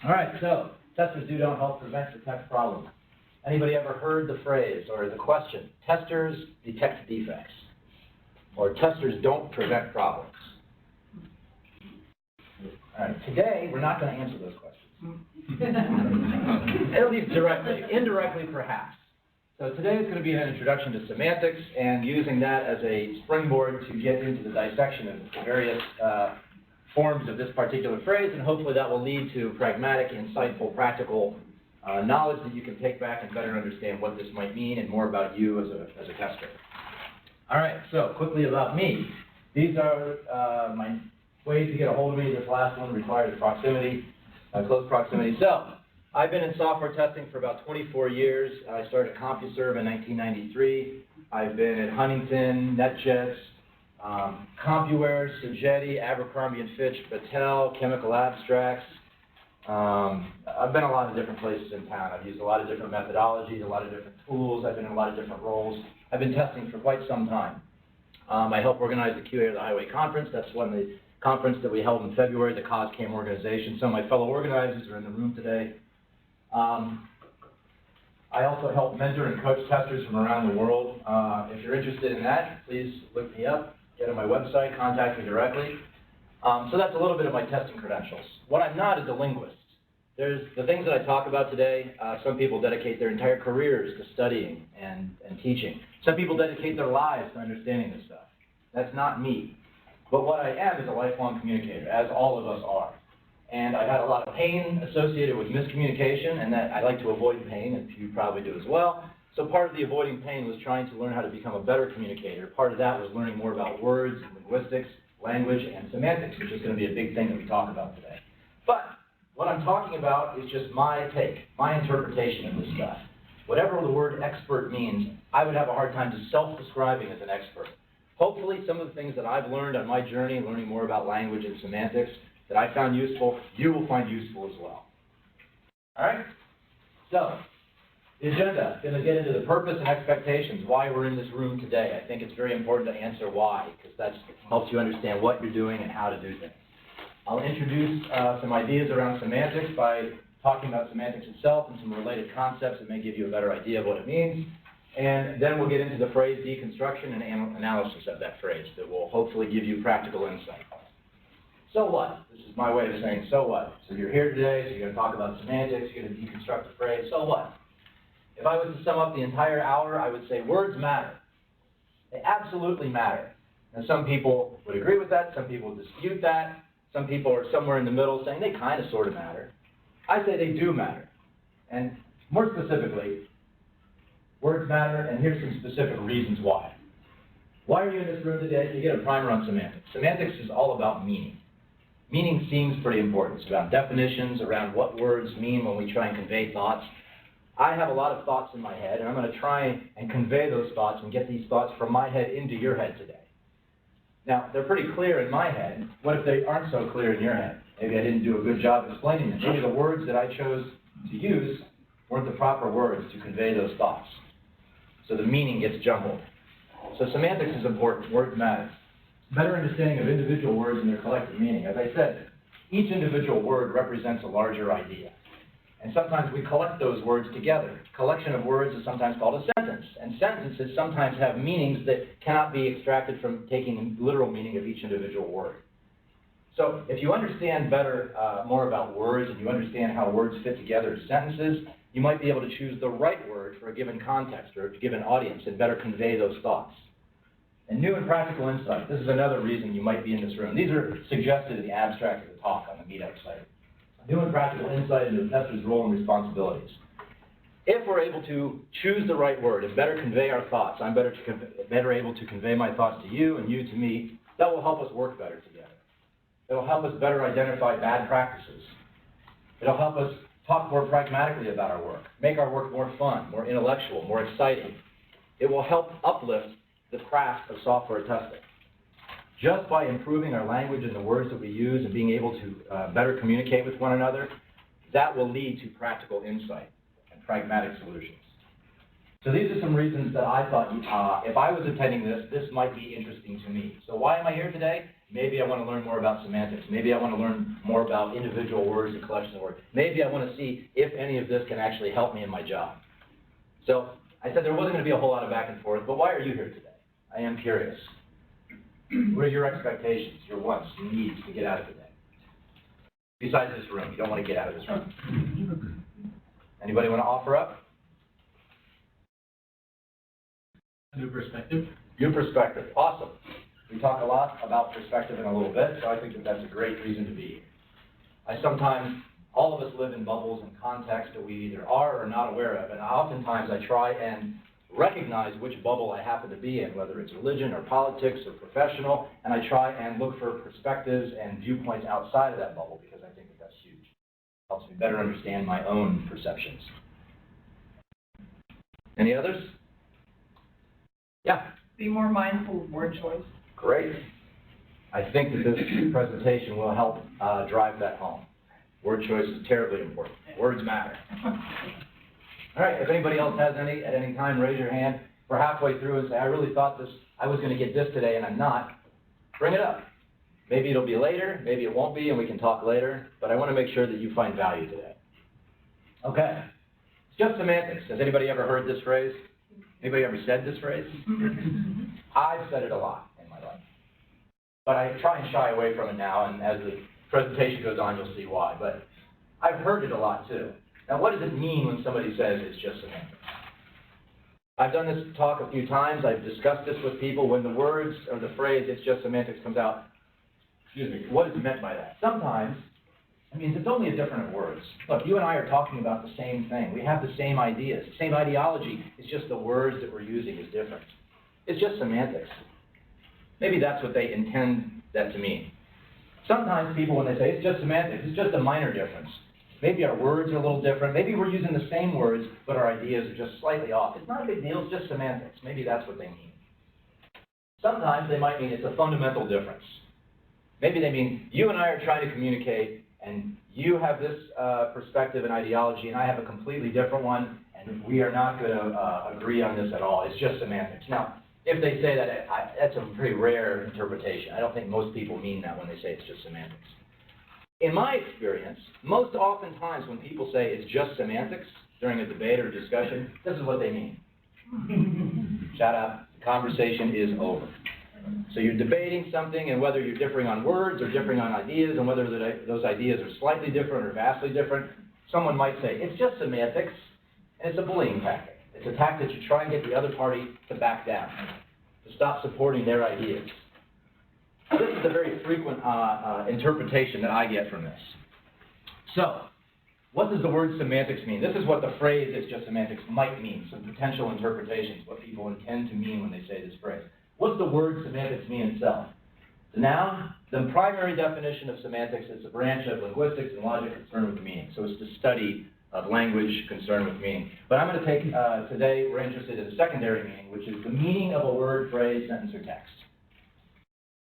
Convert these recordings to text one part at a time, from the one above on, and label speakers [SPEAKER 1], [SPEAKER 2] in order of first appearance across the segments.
[SPEAKER 1] All right, so testers don't help prevent detect problems. Anybody ever heard the phrase or the question, testers detect defects, or testers don't prevent problems? All right, today we're not going to answer those questions. At least directly, indirectly perhaps. So today is going to be an introduction to semantics and using that as a springboard to get into the dissection of the various forms of this particular phrase, and hopefully that will lead to pragmatic, insightful, practical knowledge that you can take back and better understand what this might mean and more about you as a tester. All right, so quickly about me. These are my ways to get a hold of me. This last one requires proximity, close proximity. So I've been in software testing for about 24 years. I started at CompuServe in 1993. I've been at Huntington, NetJets, CompuWare, Sogeti, Abercrombie & Fitch, Battelle, Chemical Abstracts. I've been a lot of different places in town. I've used a lot of different methodologies, a lot of different tools. I've been in a lot of different roles. I've been testing for quite some time. I helped organize the QA of the Highway Conference. That's the conference that we held in February, the COSQAM organization. Some of my fellow organizers are in the room today. I also help mentor and coach testers from around the world. If you're interested in that, please look me up, get on my website, contact me directly. So that's a little bit of my testing credentials. What I'm not is a linguist. There's the things that I talk about today, some people dedicate their entire careers to studying and teaching. Some people dedicate their lives to understanding this stuff. That's not me. But what I am is a lifelong communicator, as all of us are. And I've had a lot of pain associated with miscommunication, and that I like to avoid pain, and you probably do as well. So part of the avoiding pain was trying to learn how to become a better communicator. Part of that was learning more about words, linguistics, language, and semantics, which is going to be a big thing that we talk about today. But what I'm talking about is just my take, my interpretation of this stuff. Whatever the word expert means, I would have a hard time just self-describing as an expert. Hopefully some of the things that I've learned on my journey, learning more about language and semantics, that I found useful, you will find useful as well. All right? So, the agenda, going to get into the purpose and expectations, why we're in this room today. I think it's very important to answer why, because that helps you understand what you're doing and how to do things. I'll introduce some ideas around semantics by talking about semantics itself and some related concepts that may give you a better idea of what it means. And then we'll get into the phrase deconstruction and analysis of that phrase that will hopefully give you practical insight. So what? This is my way of saying so what. So you're here today, so you're going to talk about semantics, you're going to deconstruct the phrase, so what? If I was to sum up the entire hour, I would say words matter. They absolutely matter. And some people would agree with that, some people dispute that, some people are somewhere in the middle saying they kind of sort of matter. I say they do matter. And more specifically, words matter, and here's some specific reasons why. Why are you in this room today? You get a primer on semantics. Semantics is all about meaning. Meaning seems pretty important. It's about definitions, around what words mean when we try and convey thoughts. I have a lot of thoughts in my head, and I'm going to try and convey those thoughts and get these thoughts from my head into your head today. Now, they're pretty clear in my head. What if they aren't so clear in your head? Maybe I didn't do a good job explaining them. Maybe the words that I chose to use weren't the proper words to convey those thoughts. So the meaning gets jumbled. So semantics is important. Words matter. Better understanding of individual words and their collective meaning. As I said, each individual word represents a larger idea. And sometimes we collect those words together. Collection of words is sometimes called a sentence. And sentences sometimes have meanings that cannot be extracted from taking literal meaning of each individual word. So if you understand better, more about words, and you understand how words fit together as sentences, you might be able to choose the right word for a given context or a given audience and better convey those thoughts. And new and practical insight. This is another reason you might be in this room. These are suggested in the abstract of the talk on the Meetup site. New and practical insight into the tester's role and responsibilities. If we're able to choose the right word and better convey our thoughts, I'm better able to convey my thoughts to you and you to me, that will help us work better together. It will help us better identify bad practices. It will help us talk more pragmatically about our work, make our work more fun, more intellectual, more exciting. It will help uplift the craft of software testing. Just by improving our language and the words that we use and being able to better communicate with one another, that will lead to practical insight and pragmatic solutions. So these are some reasons that I thought if I was attending this, this might be interesting to me. So why am I here today? Maybe I want to learn more about semantics. Maybe I want to learn more about individual words and collections of words. Maybe I want to see if any of this can actually help me in my job. So I said there wasn't going to be a whole lot of back and forth, but why are you here today? I am curious. What are your expectations, your wants, your needs to get out of today? Besides this room, you don't want to get out of this room. Anybody want to offer up?
[SPEAKER 2] A new perspective.
[SPEAKER 1] New perspective, awesome. We talk a lot about perspective in a little bit, so I think that that's a great reason to be here. All of us live in bubbles and contexts that we either are or are not aware of, and oftentimes I try and recognize which bubble I happen to be in, whether it's religion or politics or professional, and I try and look for perspectives and viewpoints outside of that bubble because I think that that's huge. It helps me better understand my own perceptions. Any others? Yeah?
[SPEAKER 3] Be more mindful of word choice.
[SPEAKER 1] Great. I think that this presentation will help drive that home. Word choice is terribly important. Words matter. All right, if anybody else has any, at any time, raise your hand. We're halfway through and say, I really thought I was going to get this today and I'm not. Bring it up. Maybe it'll be later, maybe it won't be, and we can talk later, but I want to make sure that you find value today. Okay. It's just semantics. Has anybody ever heard this phrase? Anybody ever said this phrase? I've said it a lot in my life. But I try and shy away from it now, and as the presentation goes on, you'll see why. But I've heard it a lot, too. Now, what does it mean when somebody says it's just semantics? I've done this talk a few times. I've discussed this with people. When the words or the phrase it's just semantics comes out, what is meant by that? Sometimes it means it's only a different words. Look, you and I are talking about the same thing. We have the same ideas, the same ideology. It's just the words that we're using is different. It's just semantics. Maybe that's what they intend that to mean. Sometimes people, when they say it's just semantics, it's just a minor difference. Maybe our words are a little different. Maybe we're using the same words, but our ideas are just slightly off. It's not a big deal, it's just semantics. Maybe that's what they mean. Sometimes they might mean it's a fundamental difference. Maybe they mean you and I are trying to communicate, and you have this perspective and ideology, and I have a completely different one, and we are not going to agree on this at all. It's just semantics. Now, if they say that, that's a pretty rare interpretation. I don't think most people mean that when they say it's just semantics. In my experience, most oftentimes when people say it's just semantics during a debate or discussion, this is what they mean. Shut up. The conversation is over. So you're debating something, and whether you're differing on words or differing on ideas, and whether those ideas are slightly different or vastly different, someone might say, it's just semantics, and it's a bullying tactic. It's a tactic to try and get the other party to back down, to stop supporting their ideas. This is a very frequent interpretation that I get from this. So, what does the word semantics mean? This is what the phrase "it's just semantics" might mean, some potential interpretations, what people intend to mean when they say this phrase. What's the word semantics mean itself? The noun, the primary definition of semantics is a branch of linguistics and logic concerned with meaning. So it's the study of language concerned with meaning. But I'm going to take, today we're interested in the secondary meaning, which is the meaning of a word, phrase, sentence, or text.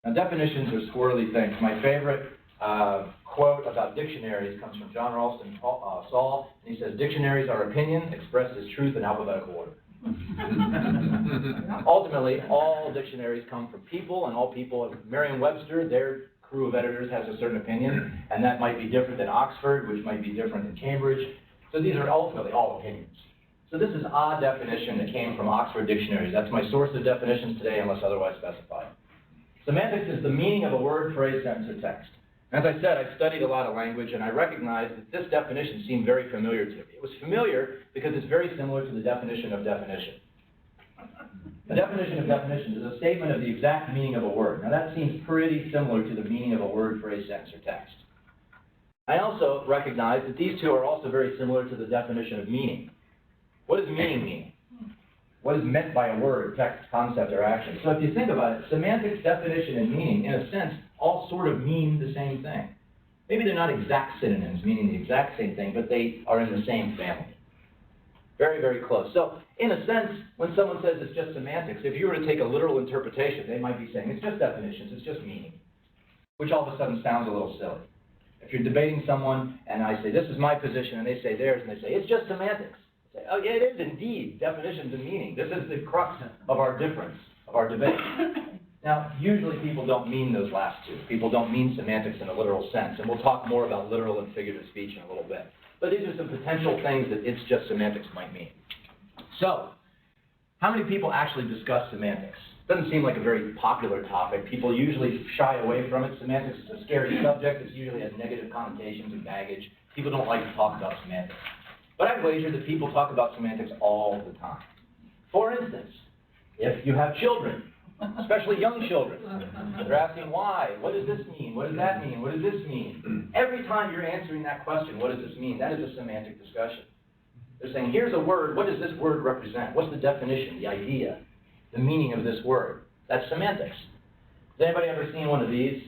[SPEAKER 1] Now, definitions are squirrely things. My favorite quote about dictionaries comes from John Ralston Saul, and he says, "Dictionaries are opinion expressed as truth in alphabetical order." Ultimately, all dictionaries come from people, and all people, Merriam-Webster, their crew of editors has a certain opinion, and that might be different than Oxford, which might be different than Cambridge. So these are ultimately all opinions. So this is a definition that came from Oxford dictionaries. That's my source of definitions today, unless otherwise specified. Semantics is the meaning of a word, phrase, sentence, or text. As I said, I've studied a lot of language, and I recognize that this definition seemed very familiar to me. It was familiar because it's very similar to the definition of definition. The definition of definition is a statement of the exact meaning of a word. Now, that seems pretty similar to the meaning of a word, phrase, sentence, or text. I also recognize that these two are also very similar to the definition of meaning. What does meaning mean? What is meant by a word, text, concept, or action? So if you think about it, semantics, definition, and meaning, in a sense, all sort of mean the same thing. Maybe they're not exact synonyms, meaning the exact same thing, but they are in the same family. Very, very close. So, in a sense, when someone says it's just semantics, if you were to take a literal interpretation, they might be saying it's just definitions, it's just meaning, which all of a sudden sounds a little silly. If you're debating someone, and I say, this is my position, and they say theirs, and they say, it's just semantics. I say, oh, yeah, it is indeed, definitions and meaning. This is the crux of our difference, of our debate. Now, usually people don't mean those last two. People don't mean semantics in a literal sense, and we'll talk more about literal and figurative speech in a little bit. But these are some potential things that it's just semantics might mean. So, how many people actually discuss semantics? Doesn't seem like a very popular topic. People usually shy away from it. Semantics is a scary subject. It usually has negative connotations and baggage. People don't like to talk about semantics. But I'd wager that people talk about semantics all the time. For instance, if you have children, especially young children, they're asking why, what does this mean, what does that mean, what does this mean? Every time you're answering that question, what does this mean, that is a semantic discussion. They're saying, here's a word, what does this word represent? What's the definition, the idea, the meaning of this word? That's semantics. Has anybody ever seen one of these?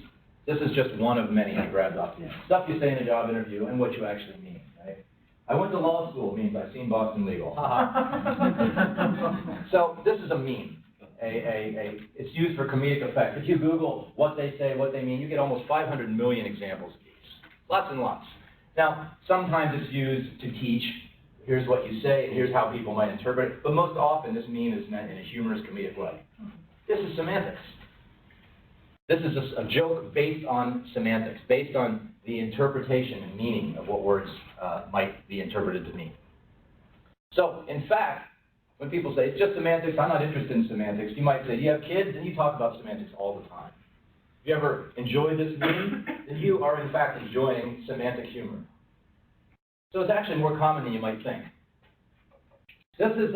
[SPEAKER 1] This is just one of many I grabbed off the stuff you say in a job interview and what you actually mean, right? I went to law school means I've seen Boston Legal. So this is a meme. It's used for comedic effect. If you Google what they say, what they mean, you get almost 500 million examples of these. Lots and lots. Now, sometimes it's used to teach. Here's what you say, and here's how people might interpret it. But most often, this meme is meant in a humorous, comedic way. This is semantics. This is a joke based on semantics, based on the interpretation and meaning of what words might be interpreted to mean. So, in fact, when people say, it's just semantics, I'm not interested in semantics, you might say, you have kids, and you talk about semantics all the time. If you ever enjoy this meme, then you are, in fact, enjoying semantic humor. So it's actually more common than you might think. This is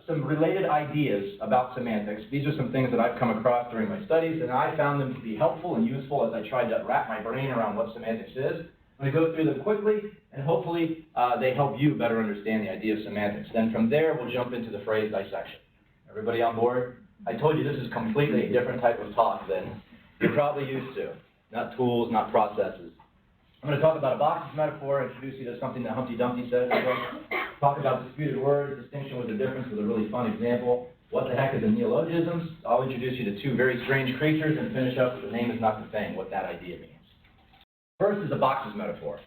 [SPEAKER 1] some related ideas about semantics. These are some things that I've come across during my studies, and I found them to be helpful and useful as I tried to wrap my brain around what semantics is. I'm going to go through them quickly, and hopefully they help you better understand the idea of semantics. Then from there, we'll jump into the phrase dissection. Everybody on board? I told you this is completely a different type of talk than you're probably used to. Not tools, not processes. I'm going to talk about a box metaphor, introduce you to something that Humpty Dumpty said. Talk about disputed words, distinction with a difference with a really fun example. What the heck is a neologism? I'll introduce you to two very strange creatures and finish up with the name is not the thing, what that idea means. First is a boxes metaphor.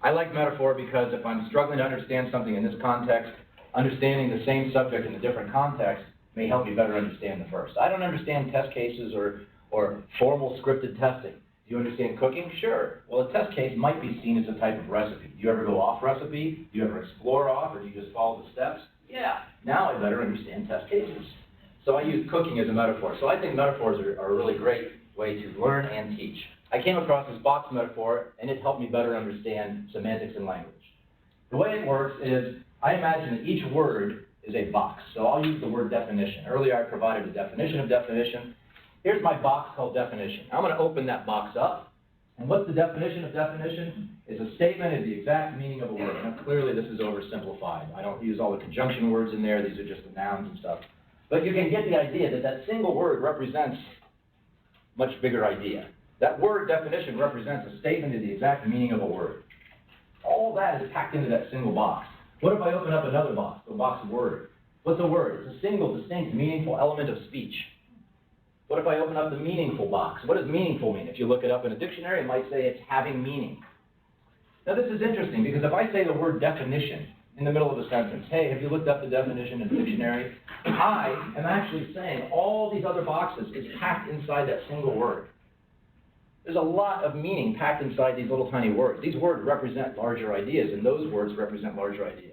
[SPEAKER 1] I like metaphor because if I'm struggling to understand something in this context, understanding the same subject in a different context may help me better understand the first. I don't understand test cases or formal scripted testing. Do you understand cooking? Sure. Well, a test case might be seen as a type of recipe. Do you ever go off recipe? Do you ever explore off, or do you just follow the steps? Yeah. Now I better understand test cases. So I use cooking as a metaphor. So I think metaphors are a really great way to learn and teach. I came across this box metaphor, and it helped me better understand semantics in language. The way it works is, I imagine that each word is a box. So I'll use the word definition. Earlier I provided a definition of definition. Here's my box called definition. I'm going to open that box up. And what's the definition of definition? It's a statement of the exact meaning of a word. Now clearly this is oversimplified. I don't use all the conjunction words in there. These are just the nouns and stuff. But you can get the idea that that single word represents a much bigger idea. That word definition represents a statement of the exact meaning of a word. All that is packed into that single box. What if I open up another box, the box of word? What's a word? It's a single, distinct, meaningful element of speech. What if I open up the meaningful box? What does meaningful mean? If you look it up in a dictionary, it might say it's having meaning. Now this is interesting because if I say the word definition in the middle of a sentence, hey, have you looked up the definition in the dictionary? I am actually saying all these other boxes is packed inside that single word. There's a lot of meaning packed inside these little tiny words. These words represent larger ideas, and those words represent larger ideas.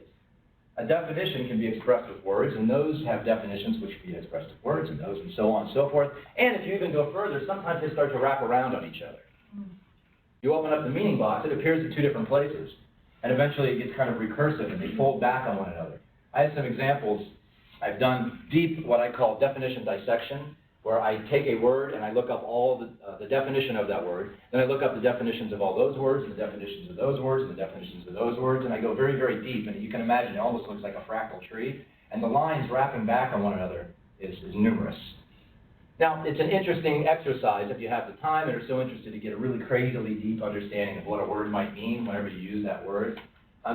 [SPEAKER 1] A definition can be expressed with words, and those have definitions which can be expressed with words, and those, and so on and so forth. And if you even go further, sometimes they start to wrap around on each other. You open up the meaning box, it appears in two different places, and eventually it gets kind of recursive, and they fold back on one another. I have some examples. I've done deep, what I call definition dissection, where I take a word and I look up all the definition of that word. Then I look up the definitions of all those words, and the definitions of those words, and the definitions of those words, and I go very, very deep. And you can imagine it almost looks like a fractal tree. And the lines wrapping back on one another is numerous. Now, it's an interesting exercise if you have the time and are so interested to get a really crazily deep understanding of what a word might mean whenever you use that word.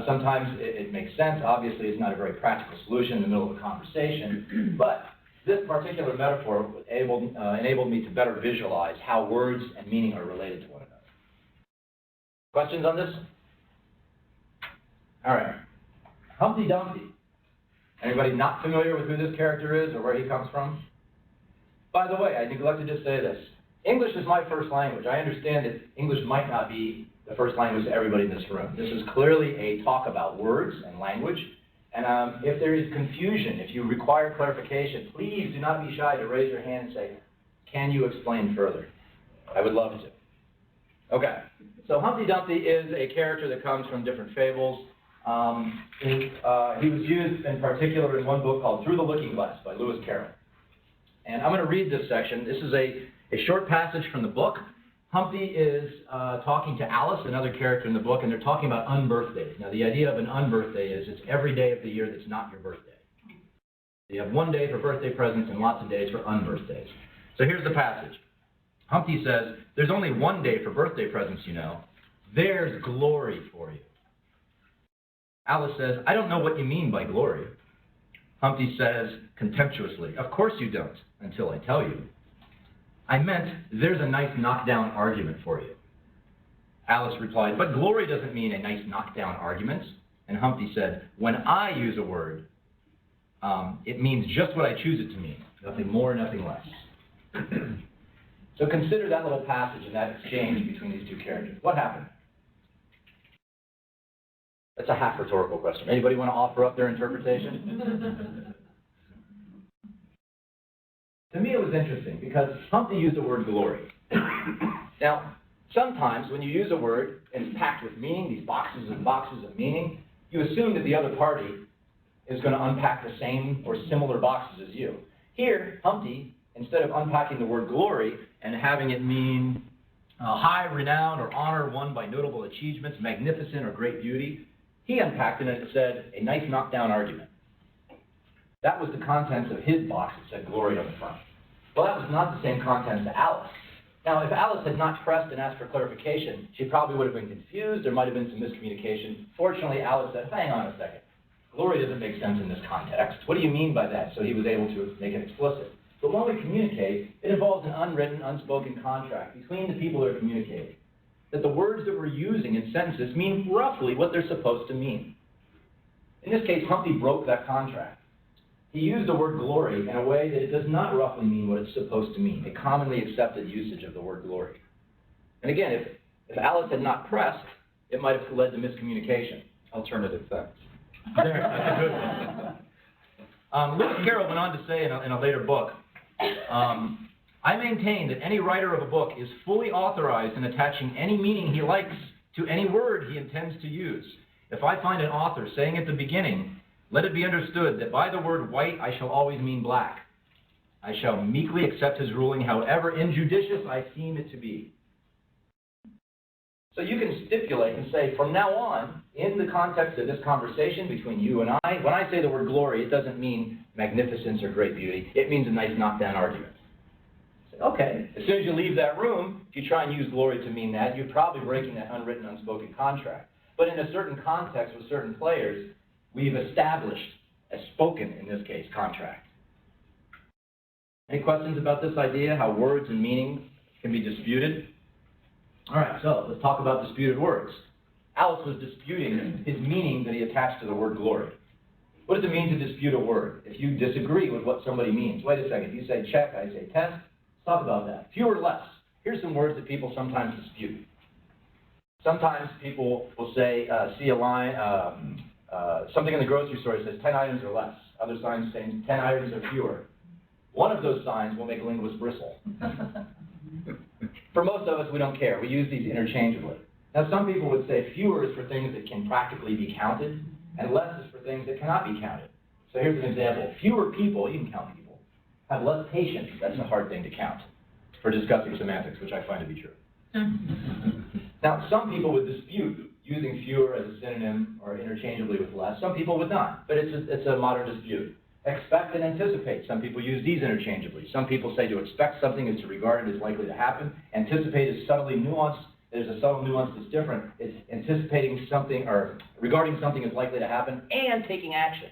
[SPEAKER 1] Sometimes it makes sense. Obviously, it's not a very practical solution in the middle of a conversation, but this particular metaphor enabled me to better visualize how words and meaning are related to one another. Questions on this? All right. Humpty Dumpty. Anybody not familiar with who this character is or where he comes from? By the way, I neglected to say this. English is my first language. I understand that English might not be the first language to everybody in this room. This is clearly a talk about words and language. And if there is confusion, if you require clarification, please do not be shy to raise your hand and say, can you explain further? I would love to. Okay, so Humpty Dumpty is a character that comes from different fables. He was used in particular in one book called Through the Looking Glass by Lewis Carroll. And I'm going to read this section. This is a short passage from the book. Humpty is talking to Alice, another character in the book, and they're talking about unbirthdays. Now, the idea of an unbirthday is it's every day of the year that's not your birthday. You have one day for birthday presents and lots of days for unbirthdays. So here's the passage. Humpty says, there's only one day for birthday presents, you know. There's glory for you. Alice says, I don't know what you mean by glory. Humpty says contemptuously, of course you don't, until I tell you. I meant, there's a nice knockdown argument for you. Alice replied, but glory doesn't mean a nice knockdown argument. And Humpty said, when I use a word, it means just what I choose it to mean. Nothing more, nothing less. So consider that little passage and that exchange between these two characters. What happened? That's a half rhetorical question. Anybody want to offer up their interpretation? To me, it was interesting because Humpty used the word glory. Now, sometimes when you use a word and it's packed with meaning, these boxes and boxes of meaning, you assume that the other party is going to unpack the same or similar boxes as you. Here, Humpty, instead of unpacking the word glory and having it mean high renown or honor won by notable achievements, magnificent or great beauty, he unpacked it and it said, a nice knockdown argument. That was the contents of his box that said glory on the front. Well, that was not the same contents to Alice. Now, if Alice had not pressed and asked for clarification, she probably would have been confused. There might have been some miscommunication. Fortunately, Alice said, hang on a second. Glory doesn't make sense in this context. What do you mean by that? So he was able to make it explicit. But when we communicate, it involves an unwritten, unspoken contract between the people that are communicating. That the words that we're using in sentences mean roughly what they're supposed to mean. In this case, Humpty broke that contract. He used the word glory in a way that it does not roughly mean what it's supposed to mean, a commonly accepted usage of the word glory. And again, if Alice had not pressed, it might have led to miscommunication. Alternative facts. That's a good one. Lewis Carroll went on to say in a later book, I maintain that any writer of a book is fully authorized in attaching any meaning he likes to any word he intends to use. If I find an author saying at the beginning, let it be understood that by the word white I shall always mean black. I shall meekly accept his ruling, however injudicious I deem it to be. So you can stipulate and say, from now on, in the context of this conversation between you and I, when I say the word glory, it doesn't mean magnificence or great beauty. It means a nice knockdown argument. Say, okay, as soon as you leave that room, if you try and use glory to mean that, you're probably breaking that unwritten, unspoken contract. But in a certain context with certain players, we've established a spoken, in this case, contract. Any questions about this idea, how words and meaning can be disputed? All right, so let's talk about disputed words. Alice was disputing his meaning that he attached to the word glory. What does it mean to dispute a word? If you disagree with what somebody means, wait a second, you say check, I say test, let's talk about that. Few or less. Here's some words that people sometimes dispute. Sometimes people will say, see a line, something in the grocery store says 10 items or less. Other signs say 10 items or fewer. One of those signs will make a linguist bristle. For most of us, we don't care. We use these interchangeably. Now, some people would say fewer is for things that can practically be counted, and less is for things that cannot be counted. So here's an example. Fewer people, you can count people, have less patience. That's a hard thing to count for discussing semantics, which I find to be true. Now, some people would dispute using fewer as a synonym or interchangeably with less. Some people would not, but it's a modern dispute. Expect and anticipate. Some people use these interchangeably. Some people say to expect something is to regard it as likely to happen. Anticipate is subtly nuanced. There's a subtle nuance that's different. It's anticipating something or regarding something as likely to happen and taking action.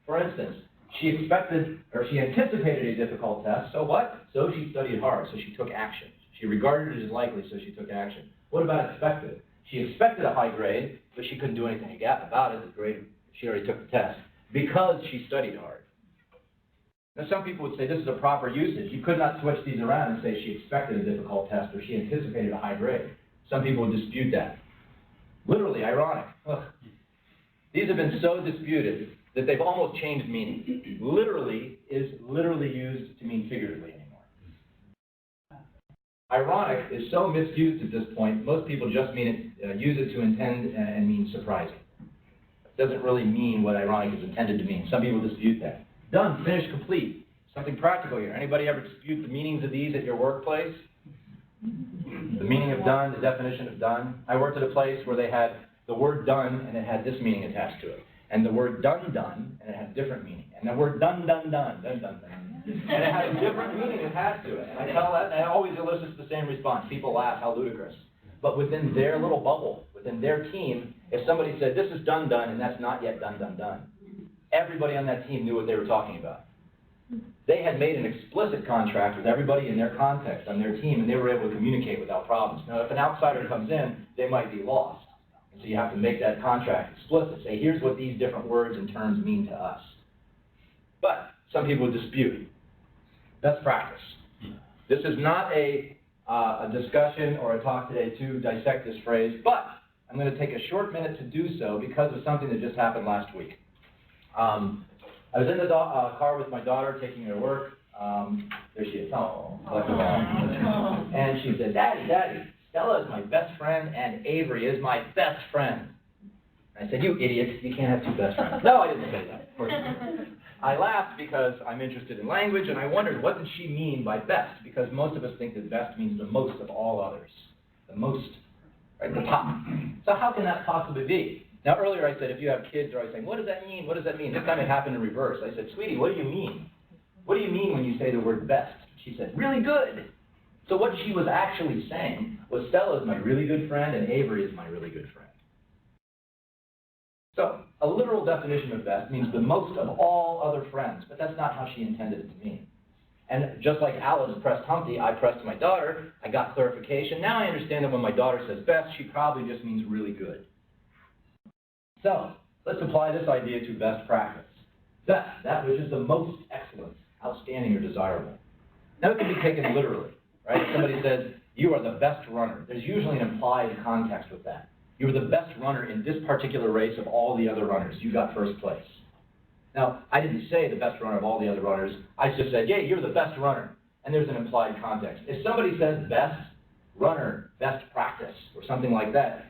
[SPEAKER 1] For instance, she anticipated a difficult test, so what? So she studied hard, so she took action. She regarded it as likely, so she took action. What about expected? She expected a high grade, but she couldn't do anything about it. The grade, she already took the test because she studied hard. Now, some people would say this is a proper usage. You could not switch these around and say she expected a difficult test or she anticipated a high grade. Some people would dispute that. Literally, ironic. Ugh. These have been so disputed that they've almost changed meaning. Literally is literally used to mean figuratively anymore. Ironic is so misused at this point, most people just mean it, use it to intend and mean surprising. It doesn't really mean what ironic is intended to mean. Some people dispute that. Done, finished, complete. Something practical here. Anybody ever dispute the meanings of these at your workplace? The meaning of done, the definition of done. I worked at a place where they had the word done and it had this meaning attached to it. And the word done and it had a different meaning. And the word done. And it had a different meaning attached to it. And I tell that, and it always elicits the same response. People laugh, how ludicrous. But within their little bubble, within their team, if somebody said, this is done, and that's not yet done, everybody on that team knew what they were talking about. They had made an explicit contract with everybody in their context on their team, and they were able to communicate without problems. Now, if an outsider comes in, they might be lost. And so you have to make that contract explicit. Say, here's what these different words and terms mean to us. But some people dispute. Best practice. This is not a discussion or a talk today to dissect this phrase, but I'm going to take a short minute to do so because of something that just happened last week. I was in the car with my daughter taking her to work. There she is. Oh, and she said, Daddy, Stella is my best friend and Avery is my best friend. I said, you idiot, you can't have two best friends. No, I didn't say that, of course not. I laughed because I'm interested in language, and I wondered, what did she mean by best? Because most of us think that best means the most of all others. The most, right, the top. So how can that possibly be? Now, earlier I said, if you have kids, they're always saying, what does that mean? What does that mean? This time it happened in reverse. I said, sweetie, what do you mean? What do you mean when you say the word best? She said, really good. So what she was actually saying was, Stella is my really good friend, and Avery is my really good friend. So, a literal definition of best means the most of all other friends, but that's not how she intended it to mean. And just like Alice pressed Humpty, I pressed my daughter, I got clarification. Now I understand that when my daughter says best, she probably just means really good. So, let's apply this idea to best practice. Best, that which is the most excellent, outstanding, or desirable. Now it can be taken literally, right? If somebody says, you are the best runner, there's usually an implied context with that. You were the best runner in this particular race of all the other runners. You got first place. Now, I didn't say the best runner of all the other runners. I just said, yeah, you're the best runner. And there's an implied context. If somebody says best runner, best practice, or something like that,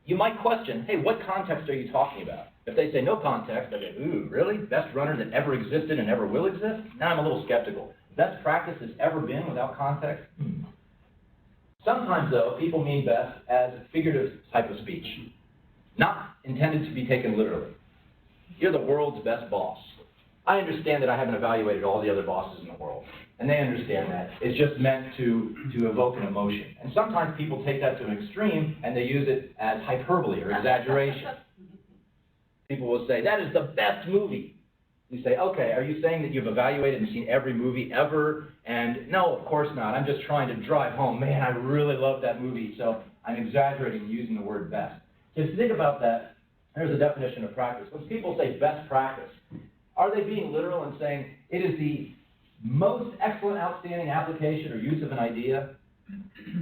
[SPEAKER 1] you might question, hey, what context are you talking about? If they say no context, I go, ooh, really? Best runner that ever existed and ever will exist? Now I'm a little skeptical. Best practice has ever been without context? Sometimes, though, people mean best as a figurative type of speech, not intended to be taken literally. You're the world's best boss. I understand that I haven't evaluated all the other bosses in the world, and they understand that. It's just meant to evoke an emotion. And sometimes people take that to an extreme, and they use it as hyperbole or exaggeration. People will say, that is the best movie. You say, okay, are you saying that you've evaluated and seen every movie ever? And no, of course not. I'm just trying to drive home. Man, I really love that movie, so I'm exaggerating and using the word best. So if you think about that, here's a definition of practice. When people say best practice, are they being literal and saying it is the most excellent, outstanding application or use of an idea?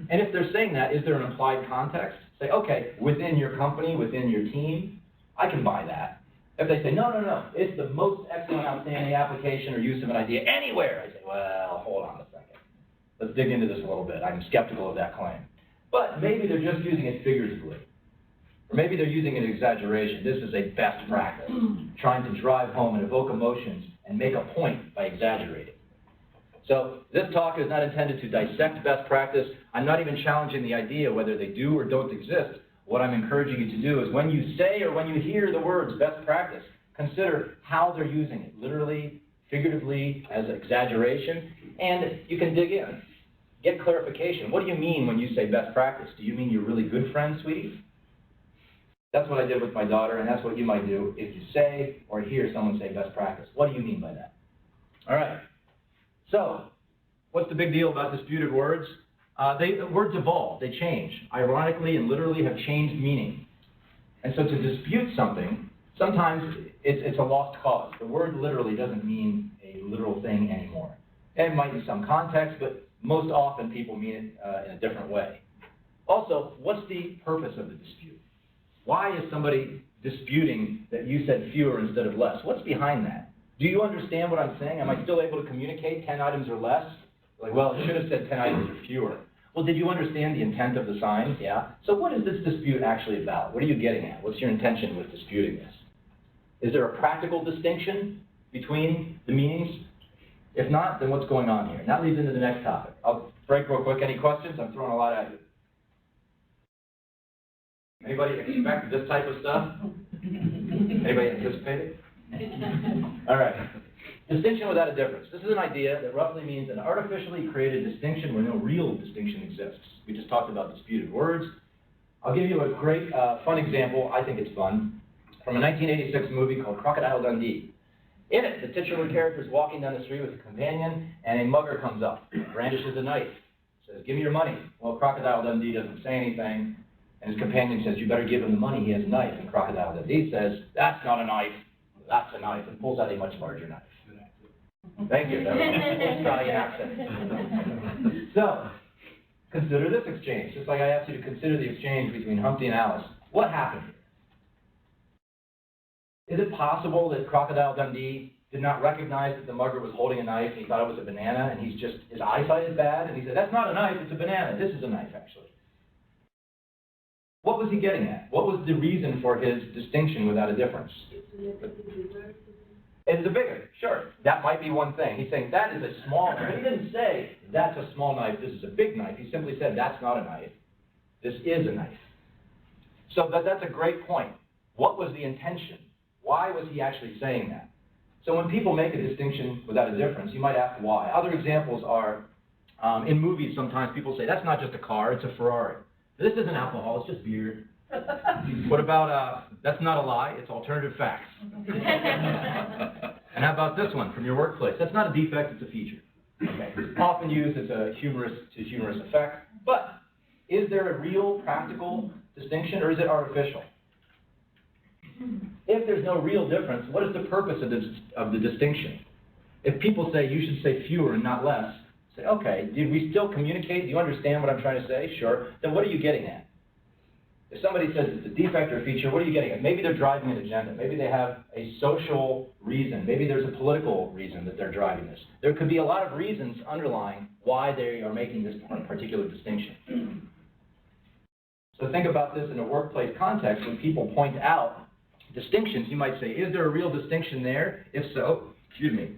[SPEAKER 1] And if they're saying that, is there an implied context? Say, okay, within your company, within your team, I can buy that. If they say, no, it's the most excellent, outstanding application or use of an idea anywhere, I say, well, hold on a second. Let's dig into this a little bit. I'm skeptical of that claim. But maybe they're just using it figuratively. Or maybe they're using an exaggeration. This is a best practice, trying to drive home and evoke emotions and make a point by exaggerating. So this talk is not intended to dissect best practice. I'm not even challenging the idea whether they do or don't exist. What I'm encouraging you to do is when you say or when you hear the words best practice, consider how they're using it, literally, figuratively, as exaggeration, and you can dig in. Get clarification. What do you mean when you say best practice? Do you mean you're really good friends, sweetie? That's what I did with my daughter, and that's what you might do if you say or hear someone say best practice. What do you mean by that? All right. So, what's the big deal about disputed words? Words evolve, they change. Ironically and literally have changed meaning. And so to dispute something, sometimes it's a lost cause. The word literally doesn't mean a a literal thing anymore. And it might in some context, but most often people mean it in a different way. Also, what's the purpose of the dispute? Why is somebody disputing that you said fewer instead of less? What's behind that? Do you understand what I'm saying? Am I still able to communicate 10 items or less? Like, well, it should have said 10 items or fewer. Well, did you understand the intent of the sign? Yeah. So what is this dispute actually about? What are you getting at? What's your intention with disputing this? Is there a practical distinction between the meanings? If not, then what's going on here? And that leads into the next topic. I'll break real quick. Any questions? I'm throwing a lot at you. Anybody expect this type of stuff? Anybody anticipate it? All right. Distinction without a difference. This is an idea that roughly means an artificially created distinction where no real distinction exists. We just talked about disputed words. I'll give you a great, fun example. I think it's fun. From a 1986 movie called Crocodile Dundee. In it, the titular character is walking down the street with a companion, and a mugger comes up, brandishes a knife, says, "Give me your money." Well, Crocodile Dundee doesn't say anything, and his companion says, "You better give him the money, he has a knife." And Crocodile Dundee says, "That's not a knife, that's a knife," and pulls out a much larger knife. Thank you, that was an Australian accent. So, consider this exchange, just like I asked you to consider the exchange between Humpty and Alice. What happened? Is it possible that Crocodile Dundee did not recognize that the mugger was holding a knife and he thought it was a banana and his eyesight is bad and he said, "That's not a knife, it's a banana. This is a knife, actually." What was he getting at? What was the reason for his distinction without a difference? It's a bigger, sure. That might be one thing. He's saying that is a small knife. He didn't say that's a small knife, this is a big knife. He simply said that's not a knife, this is a knife. So that's a great point. What was the intention? Why was he actually saying that? So when people make a distinction without a difference, you might ask why. Other examples are, in movies sometimes people say, that's not just a car, it's a Ferrari. This isn't alcohol, it's just beer. What about, that's not a lie, it's alternative facts. And how about this one from your workplace? That's not a defect, it's a feature. Okay. Often used as a humorous effect, but is there a real practical distinction or is it artificial? If there's no real difference, what is the purpose of the distinction? If people say you should say fewer and not less, say, okay, did we still communicate? Do you understand what I'm trying to say? Sure. Then what are you getting at? If somebody says it's a defect or a feature, what are you getting at? Maybe they're driving an agenda. Maybe they have a social reason. Maybe there's a political reason that they're driving this. There could be a lot of reasons underlying why they are making this particular distinction. So think about this in a workplace context. When people point out distinctions, you might say, is there a real distinction there? If so,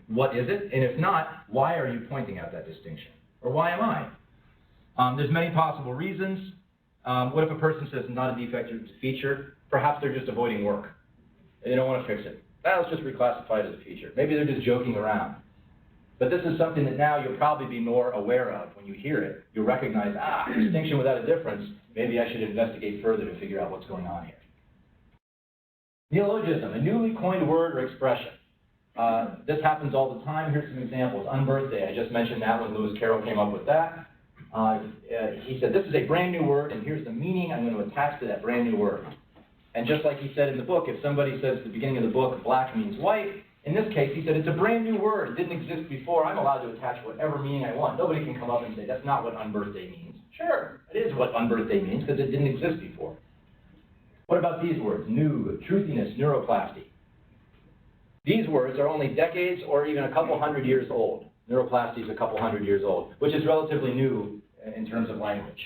[SPEAKER 1] what is it? And if not, why are you pointing out that distinction? Or why am I? There's many possible reasons. What if a person says not a defect, it's a feature? Perhaps they're just avoiding work, and they don't want to fix it. Let's just reclassify it as a feature. Maybe they're just joking around. But this is something that now you'll probably be more aware of when you hear it. You'll recognize, distinction without a difference. Maybe I should investigate further to figure out what's going on here. Neologism, a newly coined word or expression. This happens all the time. Here's some examples. Unbirthday, I just mentioned that when Lewis Carroll came up with that. He said, this is a brand new word, and here's the meaning I'm going to attach to that brand new word. And just like he said in the book, if somebody says at the beginning of the book, black means white, in this case, he said, it's a brand new word. It didn't exist before. I'm allowed to attach whatever meaning I want. Nobody can come up and say, that's not what unbirthday means. Sure, it is what unbirthday means, because it didn't exist before. What about these words? New, truthiness, neuroplasty. These words are only decades or even a couple hundred years old. Neuroplasty is a couple hundred years old, which is relatively new in terms of language.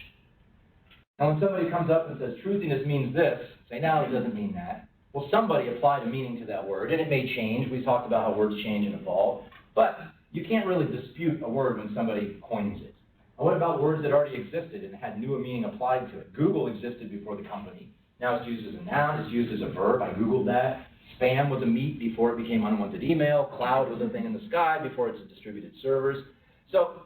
[SPEAKER 1] Now, when somebody comes up and says, truthiness means this, say, no, it doesn't mean that. Well, somebody applied a meaning to that word, and it may change. We talked about how words change and evolve. But you can't really dispute a word when somebody coins it. Now, what about words that already existed and had new meaning applied to it? Google existed before the company. Now it's used as a noun, it's used as a verb. I Googled that. Spam was a meat before it became unwanted email. Cloud was a thing in the sky before it's distributed servers. So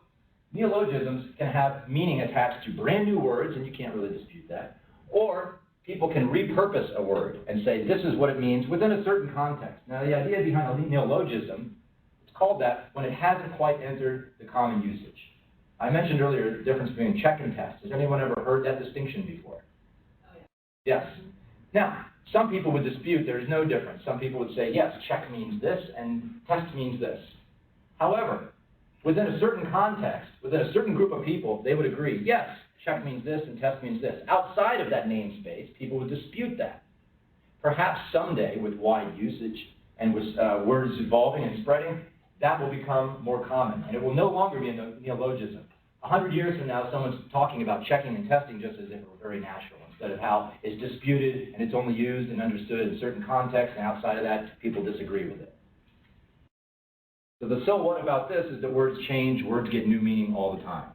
[SPEAKER 1] neologisms can have meaning attached to brand new words, and you can't really dispute that. Or people can repurpose a word and say, this is what it means within a certain context. Now, the idea behind a neologism, it's called that when it hasn't quite entered the common usage. I mentioned earlier the difference between check and test. Has anyone ever heard that distinction before? Yes. Now, some people would dispute there is no difference. Some people would say, yes, check means this and test means this. However, within a certain context, within a certain group of people, they would agree, yes, check means this and test means this. Outside of that namespace, people would dispute that. Perhaps someday, with wide usage and with words evolving and spreading, that will become more common, and it will no longer be a neologism. 100 years from now, someone's talking about checking and testing just as if it were very natural, instead of how it's disputed and it's only used and understood in certain contexts, and outside of that, people disagree with it. So the so what about this is that words change, words get new meaning all the time.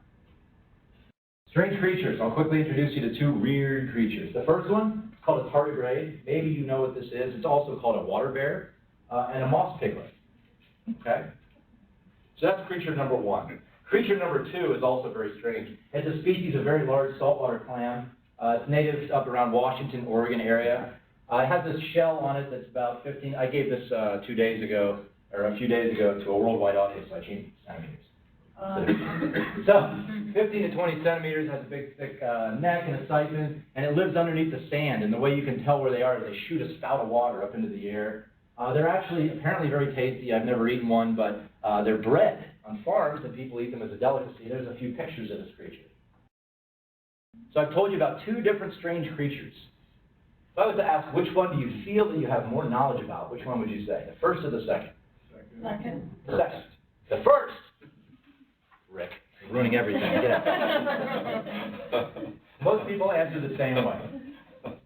[SPEAKER 1] Strange creatures. I'll quickly introduce you to two weird creatures. The first one is called a tardigrade. Maybe you know what this is. It's also called a water bear and a moss piglet. Okay? So that's creature number one. Creature number two is also very strange. It's a species of very large saltwater clam. It's native up around Washington, Oregon area. It has this shell on it that's about 15. I gave this 2 days ago, or a few days ago, to a worldwide audience, so I changed centimeters. So 15 to 20 centimeters, has a big, thick neck and a siphon, and it lives underneath the sand. And the way you can tell where they are is they shoot a spout of water up into the air. They're actually apparently very tasty. I've never eaten one, but they're bred on farms, and people eat them as a delicacy. There's a few pictures of this creature. So I've told you about two different strange creatures. If I was to ask which one do you feel that you have more knowledge about, which one would you say? The first or the second?
[SPEAKER 3] Second.
[SPEAKER 1] The second. The first! Rick, ruining everything. Get out. Most people answer the same way.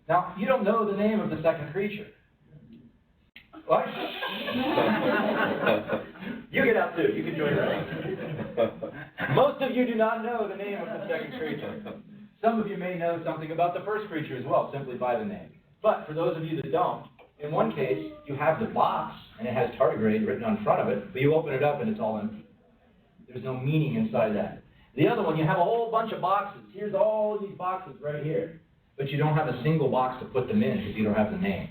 [SPEAKER 1] Now, you don't know the name of the second creature. What? You get out too. You can join us. Most of you do not know the name of the second creature. Some of you may know something about the first creature as well, simply by the name. But for those of you that don't, in one case, you have the box, and it has tardigrade written on front of it, but you open it up and it's all empty. There's no meaning inside that. The other one, you have a whole bunch of boxes. Here's all these boxes right here. But you don't have a single box to put them in because you don't have the name.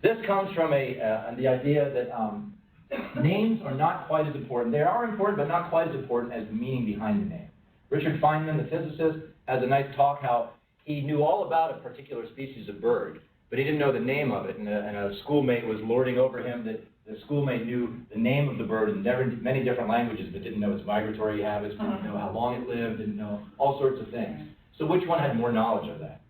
[SPEAKER 1] This comes from the idea that names are not quite as important. They are important, but not quite as important as the meaning behind the name. Richard Feynman, the physicist, has a nice talk how he knew all about a particular species of bird, but he didn't know the name of it, and a schoolmate was lording over him that the schoolmate knew the name of the bird in many different languages, but didn't know its migratory habits, didn't know how long it lived, didn't know all sorts of things. So which one had more knowledge of that?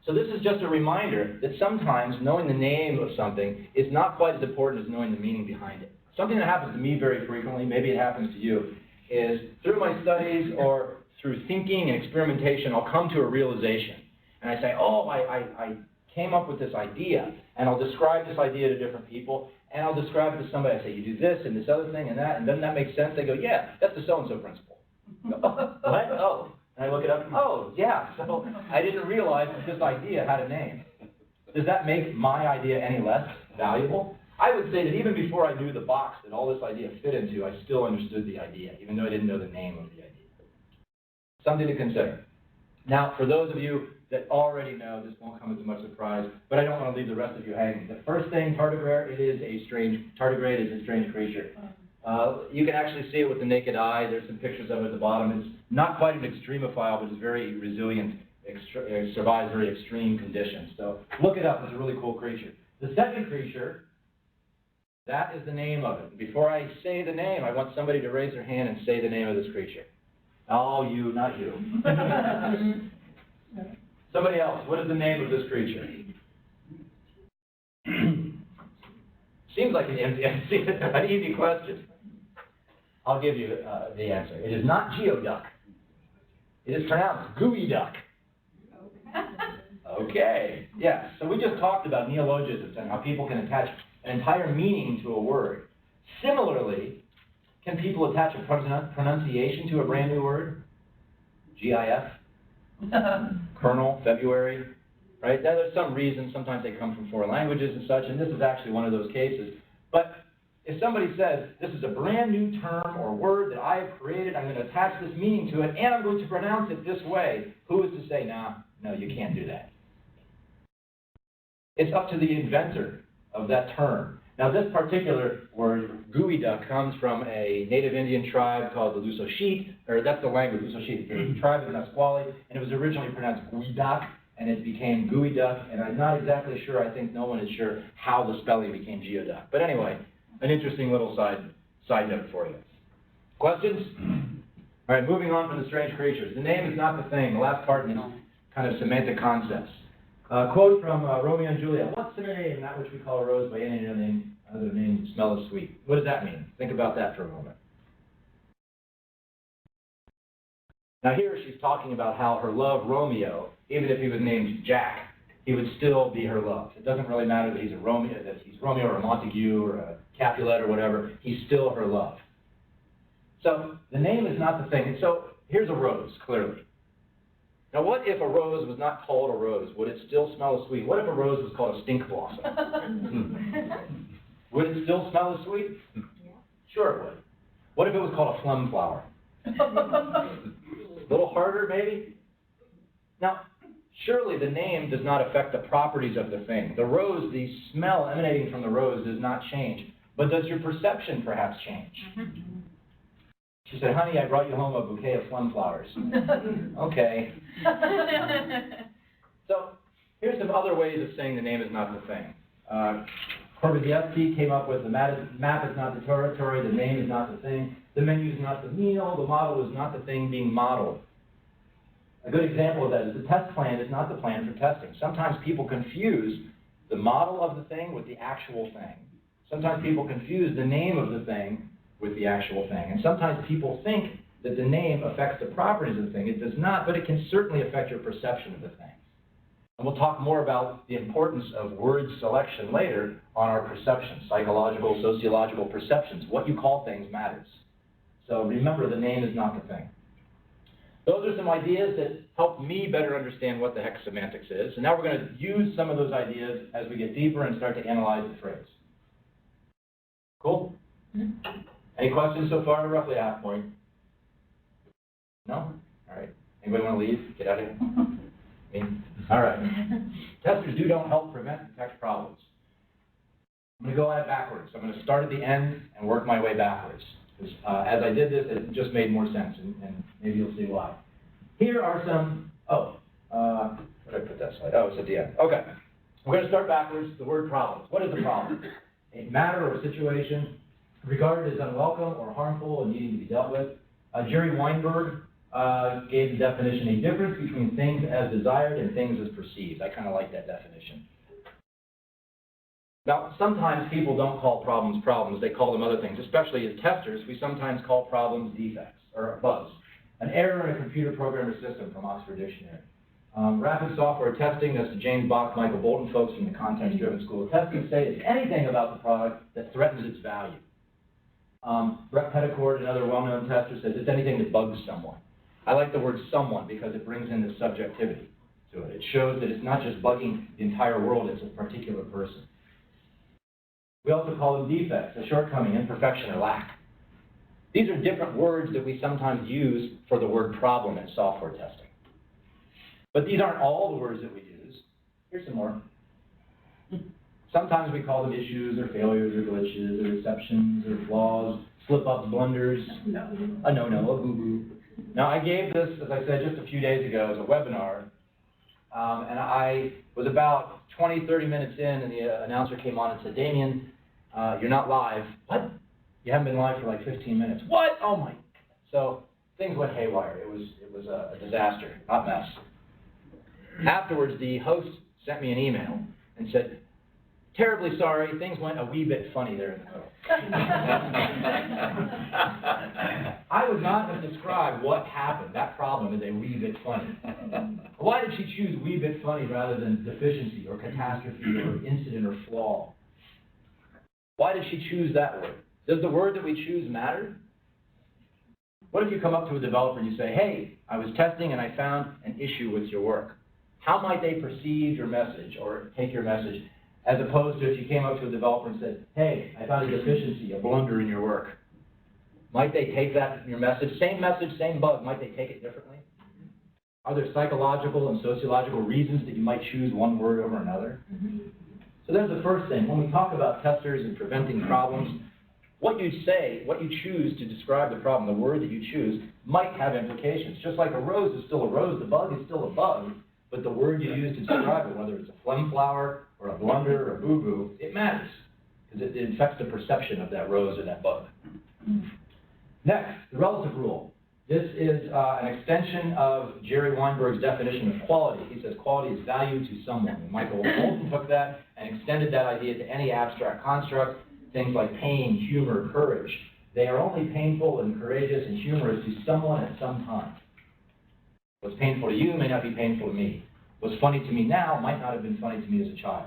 [SPEAKER 1] So this is just a reminder that sometimes knowing the name of something is not quite as important as knowing the meaning behind it. Something that happens to me very frequently, maybe it happens to you, is through my studies or through thinking and experimentation, I'll come to a realization. And I say, oh, I came up with this idea, and I'll describe this idea to different people, and I'll describe it to somebody. I say, you do this and this other thing and that, and doesn't that make sense? They go, yeah, that's the so-and-so principle. What? Oh. And I look it up, oh, yeah, so I didn't realize that this idea had a name. Does that make my idea any less valuable? I would say that even before I knew the box that all this idea fit into, I still understood the idea, even though I didn't know the name of the idea. Something to consider. Now, for those of you that already know, this won't come as much surprise, but I don't want to leave the rest of you hanging. The first thing, tardigrade is a strange creature. You can actually see it with the naked eye. There's some pictures of it at the bottom. It's not quite an extremophile, but it's very resilient. It survives very extreme conditions. So look it up. It's a really cool creature. The second creature, that is the name of it. Before I say the name, I want somebody to raise their hand and say the name of this creature. Oh, you, not you. Somebody else. What is the name of this creature? Seems like an easy question. I'll give you the answer. It is not geoduck. It is pronounced gooey duck. Okay. Yes. So we just talked about neologisms and how people can attach an entire meaning to a word. Similarly, can people attach a pronunciation to a brand new word? GIF? Kernel, February, right? Now, there's some reason. Sometimes they come from foreign languages and such, and this is actually one of those cases. But if somebody says, this is a brand new term or word that I have created, I'm going to attach this meaning to it, and I'm going to pronounce it this way, who is to say, no, you can't do that? It's up to the inventor of that term. Now, this particular word, gooey duck, comes from a native Indian tribe called the Lushoshit, or that's the language, Lushoshit, the tribe of Nisqually, and it was originally pronounced gooey duck, and it became gooey duck, and I'm not exactly sure, I think no one is sure how the spelling became geoduck. But anyway, an interesting little side Side note for you. Questions? All right, moving on from the strange creatures. The name is not the thing. The last part is kind of semantic concepts. Quote from Romeo and Juliet. What's the name, that which we call a rose by any other name, smell is sweet? What does that mean? Think about that for a moment. Now here she's talking about how her love, Romeo, even if he was named Jack, he would still be her love. It doesn't really matter that he's Romeo or a Montague or a Capulet or whatever, he's still her love. So the name is not the thing. And so here's a rose, clearly. Now what if a rose was not called a rose? Would it still smell as sweet? What if a rose was called a stink blossom? Would it still smell as sweet? Yeah. Sure it would. What if it was called a phlegm flower? A little harder, maybe? Now, surely the name does not affect the properties of the thing. The rose, the smell emanating from the rose does not change. But does your perception perhaps change? She said, honey, I brought you home a bouquet of phlegm flowers. Okay. So here's some other ways of saying the name is not the thing. Korbiziewski came up with the map is not the territory, the name is not the thing, the menu is not the meal, the model is not the thing being modeled. A good example of that is the test plan is not the plan for testing. Sometimes people confuse the model of the thing with the actual thing. Sometimes people confuse the name of the thing with the actual thing. And sometimes people think that the name affects the properties of the thing. It does not, but it can certainly affect your perception of the thing. And we'll talk more about the importance of word selection later on our perceptions, psychological, sociological perceptions. What you call things matters. So remember, the name is not the thing. Those are some ideas that help me better understand what the heck semantics is. And now we're going to use some of those ideas as we get deeper and start to analyze the phrase. Cool? Mm-hmm. Any questions so far? Roughly a half point. No? All right. Anybody want to leave? Get out of here? Me? All right. Testers don't help prevent and detect problems. I'm going to go at it backwards. I'm going to start at the end and work my way backwards. As I did this, it just made more sense, and maybe you'll see why. Here are some, where did I put that slide? Oh, it's at the end. Okay. We're going to start backwards. The word problems. What is a problem? A matter or a situation regarded as unwelcome or harmful and needing to be dealt with. Jerry Weinberg gave the definition, a difference between things as desired and things as perceived. I kind of like that definition. Now, sometimes people don't call problems problems, they call them other things. Especially as testers, we sometimes call problems defects or bugs. An error in a computer program or system from Oxford Dictionary. Rapid software testing, that's the James Bach, Michael Bolton folks from the Context-Driven School of Testing, say it's anything about the product that threatens its value. Brett Petticord, another well-known tester, says it's anything that bugs someone. I like the word someone because it brings in the subjectivity to it. It shows that it's not just bugging the entire world, it's a particular person. We also call them defects, a shortcoming, imperfection, or lack. These are different words that we sometimes use for the word problem in software testing. But these aren't all the words that we use. Here's some more. Sometimes we call them issues, or failures, or glitches, or exceptions, or flaws, slip-ups, blunders, a no-no, a boo-boo. Now, I gave this, as I said, just a few days ago as a webinar, and I was about 20, 30 minutes in, and the announcer came on and said, Damien, you're not live. What? You haven't been live for like 15 minutes. What? Oh my. So things went haywire. It was a disaster, hot mess. Afterwards, the host sent me an email and said, terribly sorry, things went a wee bit funny there in the middle. I would not have described what happened. That problem is a wee bit funny. Why did she choose wee bit funny rather than deficiency or catastrophe or incident or flaw? Why did she choose that word? Does the word that we choose matter? What if you come up to a developer and you say, hey, I was testing and I found an issue with your work. How might they perceive your message or take your message, as opposed to if you came up to a developer and said, hey, I found a deficiency, a blunder in your work. Might they take that, your message, same bug, might they take it differently? Are there psychological and sociological reasons that you might choose one word over another? So that's the first thing. When we talk about testers and preventing problems, what you say, what you choose to describe the problem, the word that you choose, might have implications. Just like a rose is still a rose, the bug is still a bug, but the word you use to describe it, whether it's a phlegm flower or a blunder or a boo-boo, it matters, because it affects the perception of that rose or that bug. Next, the relative rule. This is an extension of Jerry Weinberg's definition of quality. He says quality is value to someone. Michael Bolton took that and extended that idea to any abstract construct, things like pain, humor, courage. They are only painful and courageous and humorous to someone at some time. What's painful to you may not be painful to me. What's funny to me now might not have been funny to me as a child.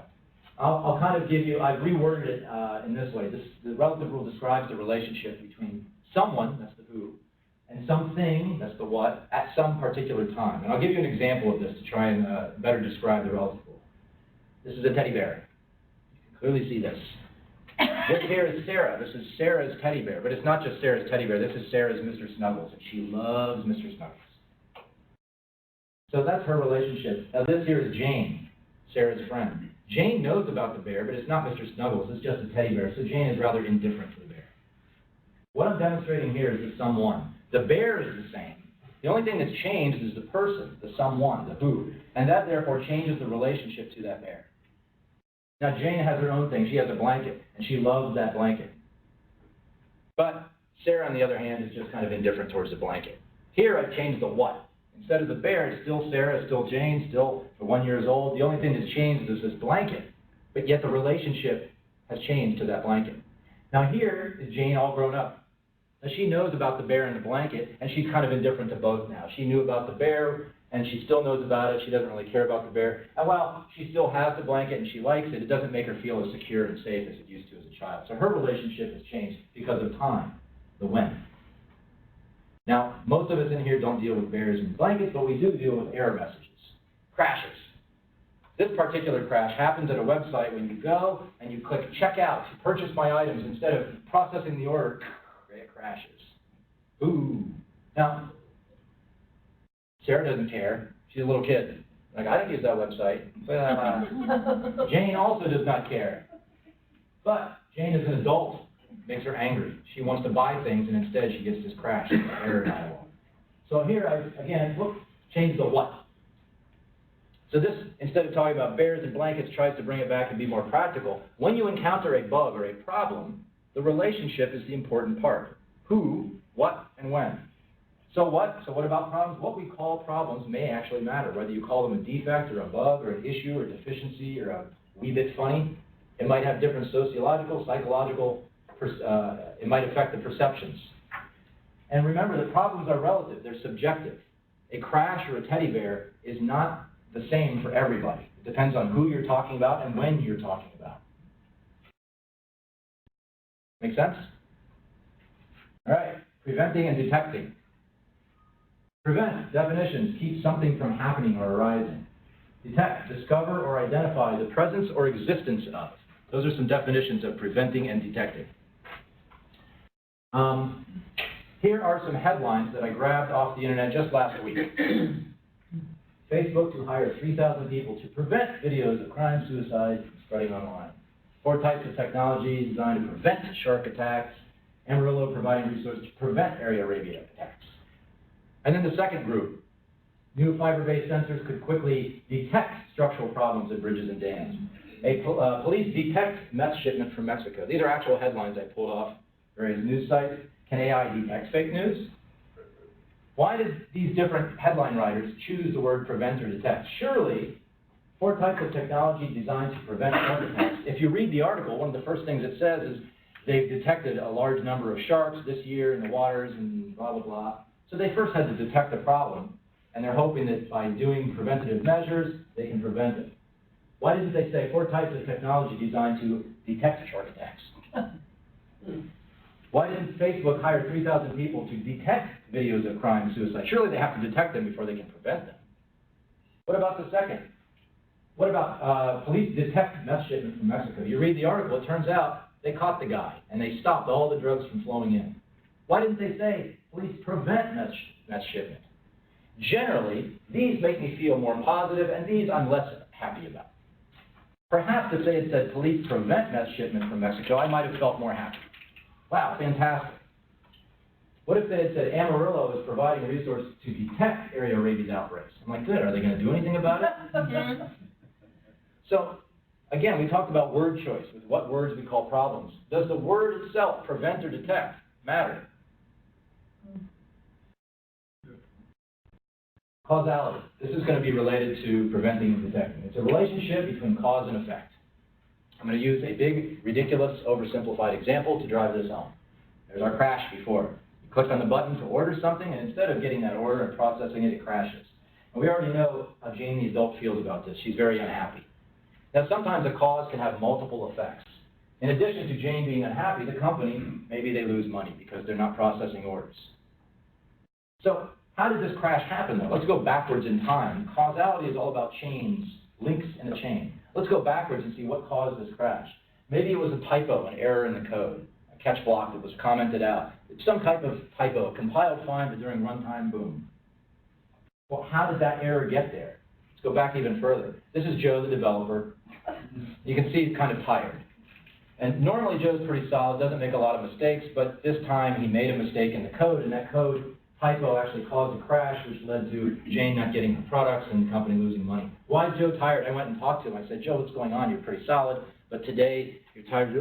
[SPEAKER 1] I'll kind of give you, I've reworded it in this way. The relative rule describes the relationship between someone, that's the who, and something, that's the what, at some particular time. And I'll give you an example of this to try and better describe the relative rule. This is a teddy bear. You can clearly see this. This here is Sarah. This is Sarah's teddy bear, but it's not just Sarah's teddy bear. This is Sarah's Mr. Snuggles, and she loves Mr. Snuggles. So that's her relationship. Now this here is Jane, Sarah's friend. Jane knows about the bear, but it's not Mr. Snuggles. It's just a teddy bear, so Jane is rather indifferent to the bear. What I'm demonstrating here is the someone. The bear is the same. The only thing that's changed is the person, the someone, the who, and that therefore changes the relationship to that bear. Now Jane has her own thing. She has a blanket, and she loves that blanket. But Sarah, on the other hand, is just kind of indifferent towards the blanket. Here I've changed the what. Instead of the bear, it's still Sarah, it's still Jane, still for 1 year old. The only thing that's changed is this blanket, but yet the relationship has changed to that blanket. Now here is Jane all grown up. Now she knows about the bear and the blanket, and she's kind of indifferent to both now. She knew about the bear, and she still knows about it. She doesn't really care about the bear. And while she still has the blanket and she likes it, it doesn't make her feel as secure and safe as it used to as a child. So her relationship has changed because of time, the when. Now, most of us in here don't deal with bears and blankets, but we do deal with error messages, crashes. This particular crash happens at a website when you go and you click checkout to purchase my items. Instead of processing the order, it crashes. Ooh. Now, Sarah doesn't care. She's a little kid. Like, I don't use that website. Jane also does not care. But Jane is an adult. Makes her angry. She wants to buy things, and instead she gets this crash, error dialog. So here, again, change the what. So this, instead of talking about bears and blankets, tries to bring it back and be more practical. When you encounter a bug or a problem, the relationship is the important part. Who, what, and when. So what? So what about problems? What we call problems may actually matter, whether you call them a defect or a bug or an issue or deficiency or a wee bit funny. It might have different sociological, psychological, it might affect the perceptions. And remember that problems are relative, they're subjective. A crash or a teddy bear is not the same for everybody. It depends on who you're talking about and when you're talking about. Make sense? All right, preventing and detecting. Prevent, definitions, keep something from happening or arising. Detect, discover or identify the presence or existence of. Those are some definitions of preventing and detecting. Here are some headlines that I grabbed off the internet just last week. Facebook to hire 3,000 people to prevent videos of crime, suicide spreading online. 4 types of technology designed to prevent shark attacks. Amarillo providing resources to prevent area rabies attacks. And then the second group, new fiber-based sensors could quickly detect structural problems at bridges and dams. Police detect meth shipment from Mexico. These are actual headlines I pulled off various news sites. Can AI detect fake news? Why did these different headline writers choose the word prevent or detect? Surely, 4 types of technology designed to prevent shark attacks. If you read the article, one of the first things it says is they've detected a large number of sharks this year in the waters and blah, blah, blah. So they first had to detect the problem, and they're hoping that by doing preventative measures, they can prevent it. Why didn't they say 4 types of technology designed to detect shark attacks? Why didn't Facebook hire 3,000 people to detect videos of crime and suicide? Surely they have to detect them before they can prevent them. What about the second? What about police detect meth shipment from Mexico? You read the article, it turns out they caught the guy, and they stopped all the drugs from flowing in. Why didn't they say police prevent meth shipment? Generally, these make me feel more positive, and these I'm less happy about. Perhaps if they had said police prevent meth shipment from Mexico, I might have felt more happy. Wow, fantastic. What if they had said Amarillo is providing resources to detect area rabies outbreaks? I'm like, good, are they going to do anything about it? So, again, we talked about word choice, with what words we call problems. Does the word itself prevent or detect? Smatter. Causality. This is going to be related to preventing and detecting. It's a relationship between cause and effect. I'm going to use a big, ridiculous, oversimplified example to drive this home. There's our crash before. You click on the button to order something, and instead of getting that order and processing it, it crashes. And we already know how Jane the adult feels about this. She's very unhappy. Now, sometimes a cause can have multiple effects. In addition to Jane being unhappy, the company, maybe they lose money because they're not processing orders. So, how did this crash happen, though? Let's go backwards in time. Causality is all about chains, links in a chain. Let's go backwards and see what caused this crash. Maybe it was a typo, an error in the code, a catch block that was commented out. It's some type of typo, compiled fine, but during runtime, boom. Well, how did that error get there? Let's go back even further. This is Joe, the developer. You can see he's kind of tired. And normally Joe's pretty solid, doesn't make a lot of mistakes, but this time he made a mistake in the code, and that code typo actually caused a crash, which led to Jane not getting her products and the company losing money. Why is Joe tired? I went and talked to him. I said, Joe, what's going on? You're pretty solid, but today you're tired.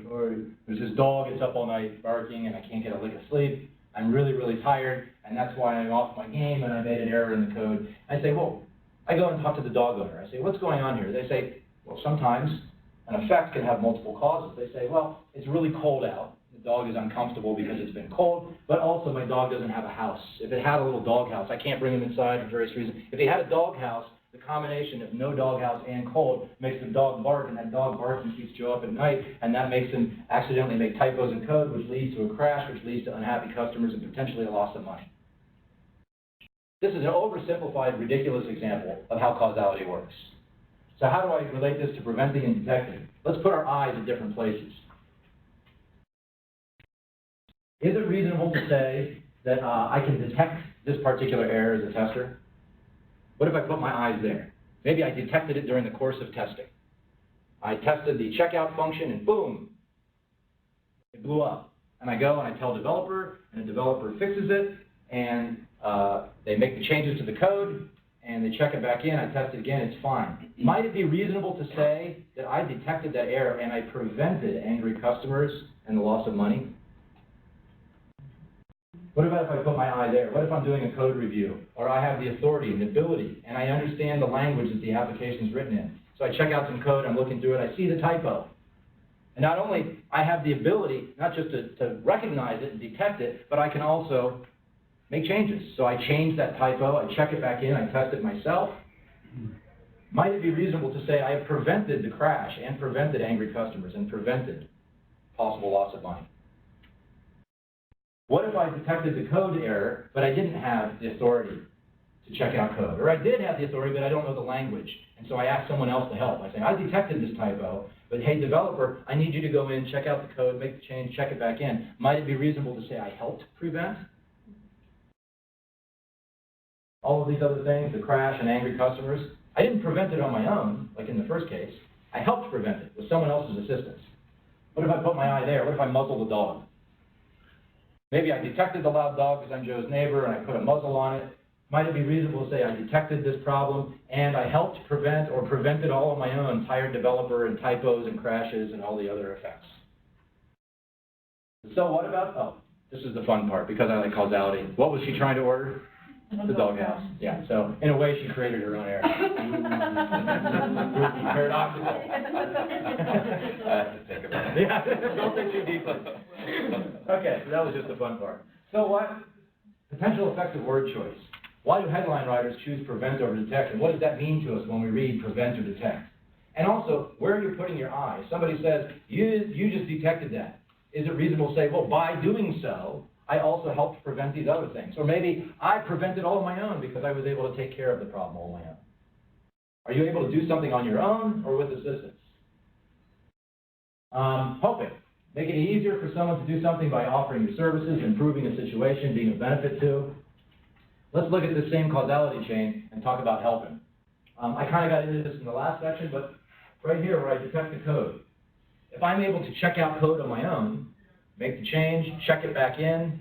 [SPEAKER 1] Sorry. There's this dog, it's up all night barking, and I can't get a lick of sleep. I'm really, really tired, and that's why I'm off my game, and I made an error in the code. I say, well, I go and talk to the dog owner. I say, what's going on here? They say, well, sometimes an effect can have multiple causes. They say, well, it's really cold out. The dog is uncomfortable because it's been cold, but also my dog doesn't have a house. If it had a little dog house, I can't bring him inside for various reasons. If he had a dog house, the combination of no dog house and cold makes the dog bark, and that dog barks and keeps Joe up at night, and that makes him accidentally make typos in code, which leads to a crash, which leads to unhappy customers and potentially a loss of money. This is an oversimplified, ridiculous example of how causality works. So how do I relate this to preventing and detecting? Let's put our eyes at different places. Is it reasonable to say that I can detect this particular error as a tester? What if I put my eyes there? Maybe I detected it during the course of testing. I tested the checkout function and boom, it blew up. And I go and I tell developer, and the developer fixes it, and they make the changes to the code, and they check it back in, I test it again, it's fine. Might it be reasonable to say that I detected that error and I prevented angry customers and the loss of money? What about if I put my eye there? What if I'm doing a code review, or I have the authority and the ability, and I understand the language that the application is written in? So I check out some code, I'm looking through it, I see the typo. And not only I have the ability, not just to recognize it and detect it, but I can also make changes. So I change that typo, I check it back in, I test it myself. Might it be reasonable to say I have prevented the crash and prevented angry customers and prevented possible loss of money? What if I detected the code error, but I didn't have the authority to check out code? Or I did have the authority, but I don't know the language. And so I ask someone else to help. I say, I detected this typo, but hey, developer, I need you to go in, check out the code, make the change, check it back in. Might it be reasonable to say I helped prevent all of these other things, the crash and angry customers? I didn't prevent it on my own, like in the first case. I helped prevent it with someone else's assistance. What if I put my eye there? What if I muzzle the dog? Maybe I detected the loud dog because I'm Joe's neighbor and I put a muzzle on it. Might it be reasonable to say I detected this problem and I helped prevent or prevented all of my own tired developer and typos and crashes and all the other effects? So what about, oh, this is the fun part because I like causality. What was she trying to order? The doghouse. Yeah, so in a way she created her own error. Paradoxical. I have to think about it. Yeah, don't think too deeply. Okay, so that was just the fun part. So what? Potential effects of word choice. Why do headline writers choose prevent over detect? And what does that mean to us when we read prevent or detect? And also, where are you putting your eye? Somebody says, you just detected that. Is it reasonable to say, well, by doing so, I also helped prevent these other things? Or maybe I prevented all of my own because I was able to take care of the problem all on my own. Are you able to do something on your own or with assistance? Helping. Making it easier for someone to do something by offering your services, improving a situation, being a benefit to. Let's look at this same causality chain and talk about helping. I kind of got into this in the last section, but right here where I detect the code. If I'm able to check out code on my own, make the change, check it back in,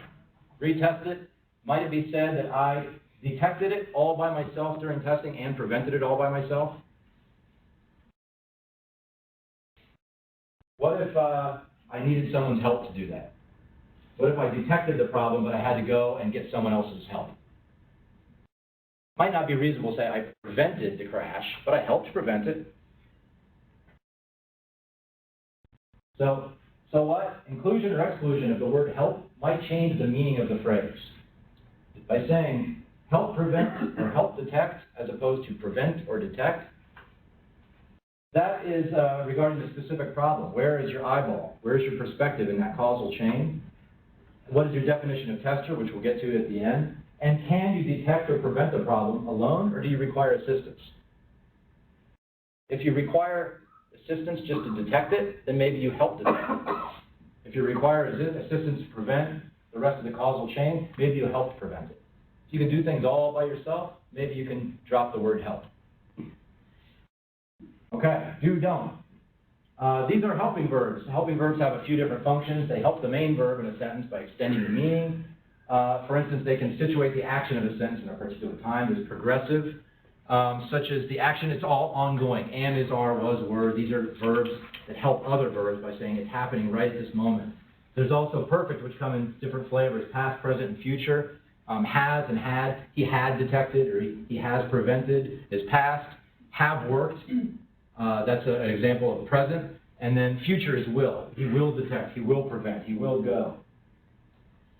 [SPEAKER 1] retest it, might it be said that I detected it all by myself during testing and prevented it all by myself? What if I needed someone's help to do that? What if I detected the problem, but I had to go and get someone else's help? Might not be reasonable to say I prevented the crash, but I helped prevent it. So what? Inclusion or exclusion of the word help might change the meaning of the phrase. By saying help prevent or help detect as opposed to prevent or detect, that is regarding the specific problem. Where is your eyeball? Where is your perspective in that causal chain? What is your definition of tester, which we'll get to at the end? And can you detect or prevent the problem alone, or do you require assistance? If you require assistance just to detect it, then maybe you help detect it. If you require assistance to prevent the rest of the causal chain, maybe you help prevent it. If you can do things all by yourself, maybe you can drop the word help. Okay, do, don't. These are helping verbs. Helping verbs have a few different functions. They help the main verb in a sentence by extending the meaning. For instance, they can situate the action of a sentence in a particular time. There's progressive, such as the action is all ongoing. Am, is, are, was, were. These are verbs that help other verbs by saying it's happening right at this moment. There's also perfect, which come in different flavors, past, present, and future. Has and had, he had detected, or he has prevented, is past. Have worked, that's an example of present. And then future is will. He will detect, he will prevent, he will go.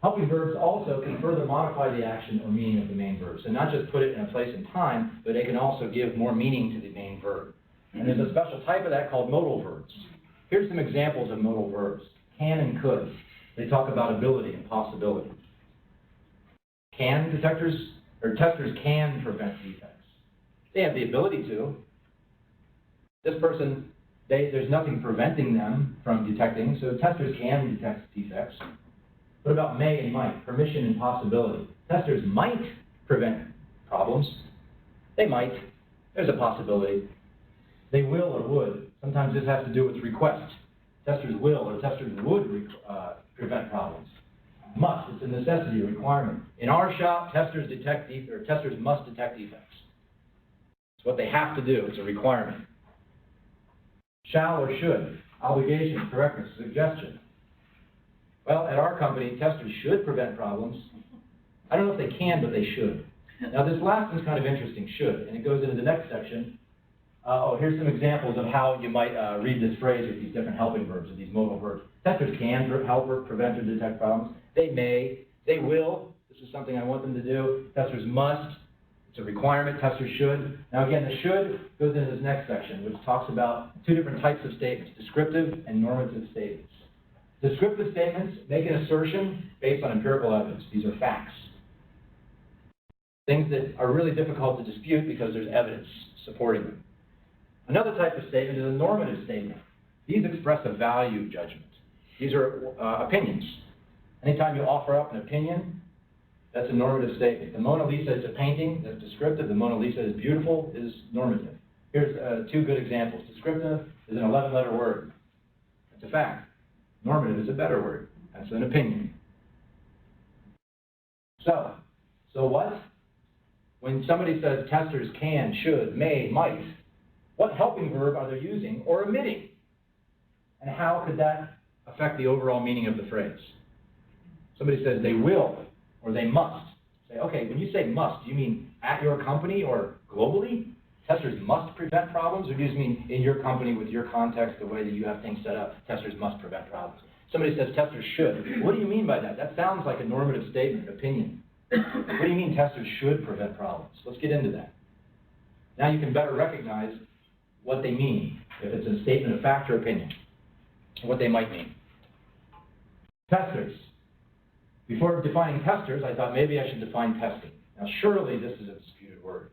[SPEAKER 1] Helping verbs also can further modify the action or meaning of the main verb. So not just put it in a place and time, but they can also give more meaning to the main verb. And there's a special type of that called modal verbs. Here's some examples of modal verbs. Can and could. They talk about ability and possibility. Can detectors, or testers can prevent defects. They have the ability to. This person, there's nothing preventing them from detecting, so testers can detect defects. What about may and might? Permission and possibility. Testers might prevent problems. They might. There's a possibility. They will or would. Sometimes this has to do with request. Testers will or testers would prevent problems. Must. It's a necessity, a requirement. In our shop, testers must detect defects. It's what they have to do. It's a requirement. Shall or should. Obligation, correctness, suggestion. Well, at our company, testers should prevent problems. I don't know if they can, but they should. Now, this last one's kind of interesting, should, and it goes into the next section. Here's some examples of how you might read this phrase with these different helping verbs, or these modal verbs. Testers can help or prevent or detect problems. They may. They will. This is something I want them to do. Testers must. It's a requirement. Testers should. Now, again, the should goes into this next section, which talks about two different types of statements, descriptive and normative statements. Descriptive statements make an assertion based on empirical evidence. These are facts. Things that are really difficult to dispute because there's evidence supporting them. Another type of statement is a normative statement. These express a value judgment. These are opinions. Anytime you offer up an opinion, that's a normative statement. The Mona Lisa is a painting, that's descriptive. The Mona Lisa is beautiful, is normative. Here's two good examples. Descriptive is an 11-letter word. It's a fact. Normative is a better word. That's an opinion. So what? When somebody says testers can, should, may, might, what helping verb are they using or omitting? And how could that affect the overall meaning of the phrase? Somebody says they will or they must. Say, okay, when you say must, do you mean at your company or globally? Testers must prevent problems, or do you just mean in your company with your context, the way that you have things set up, testers must prevent problems? Somebody says testers should. What do you mean by that? That sounds like a normative statement, opinion. What do you mean testers should prevent problems? Let's get into that. Now you can better recognize what they mean, if it's a statement of fact or opinion, and what they might mean. Testers. Before defining testers, I thought maybe I should define testing. Now surely this is a disputed word.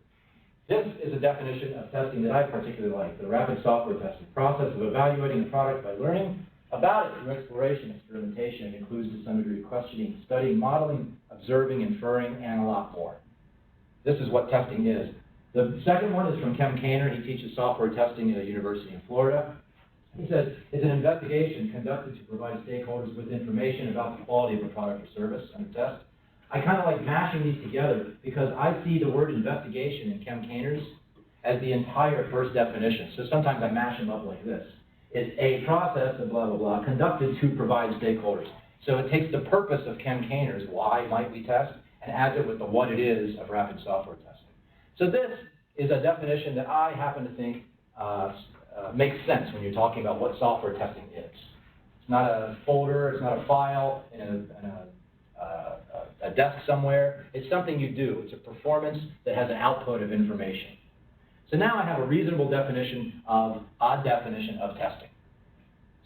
[SPEAKER 1] This is a definition of testing that I particularly like, the rapid software testing process of evaluating a product by learning about it through exploration, experimentation. It includes to some degree questioning, studying, modeling, observing, inferring, and a lot more. This is what testing is. The second one is from Kem Kainer. He teaches software testing at a university in Florida. He says, it's an investigation conducted to provide stakeholders with information about the quality of a product or service under test. I kind of like mashing these together because I see the word investigation in Kem Kainer's as the entire first definition. So sometimes I mash them up like this. It's a process of blah, blah, blah, conducted to provide stakeholders. So it takes the purpose of containers, why might we test, and adds it with the what it is of rapid software testing. So this is a definition that I happen to think makes sense when you're talking about what software testing is. It's not a folder, it's not a file in a desk somewhere. It's something you do. It's a performance that has an output of information. So now I have a reasonable definition of testing.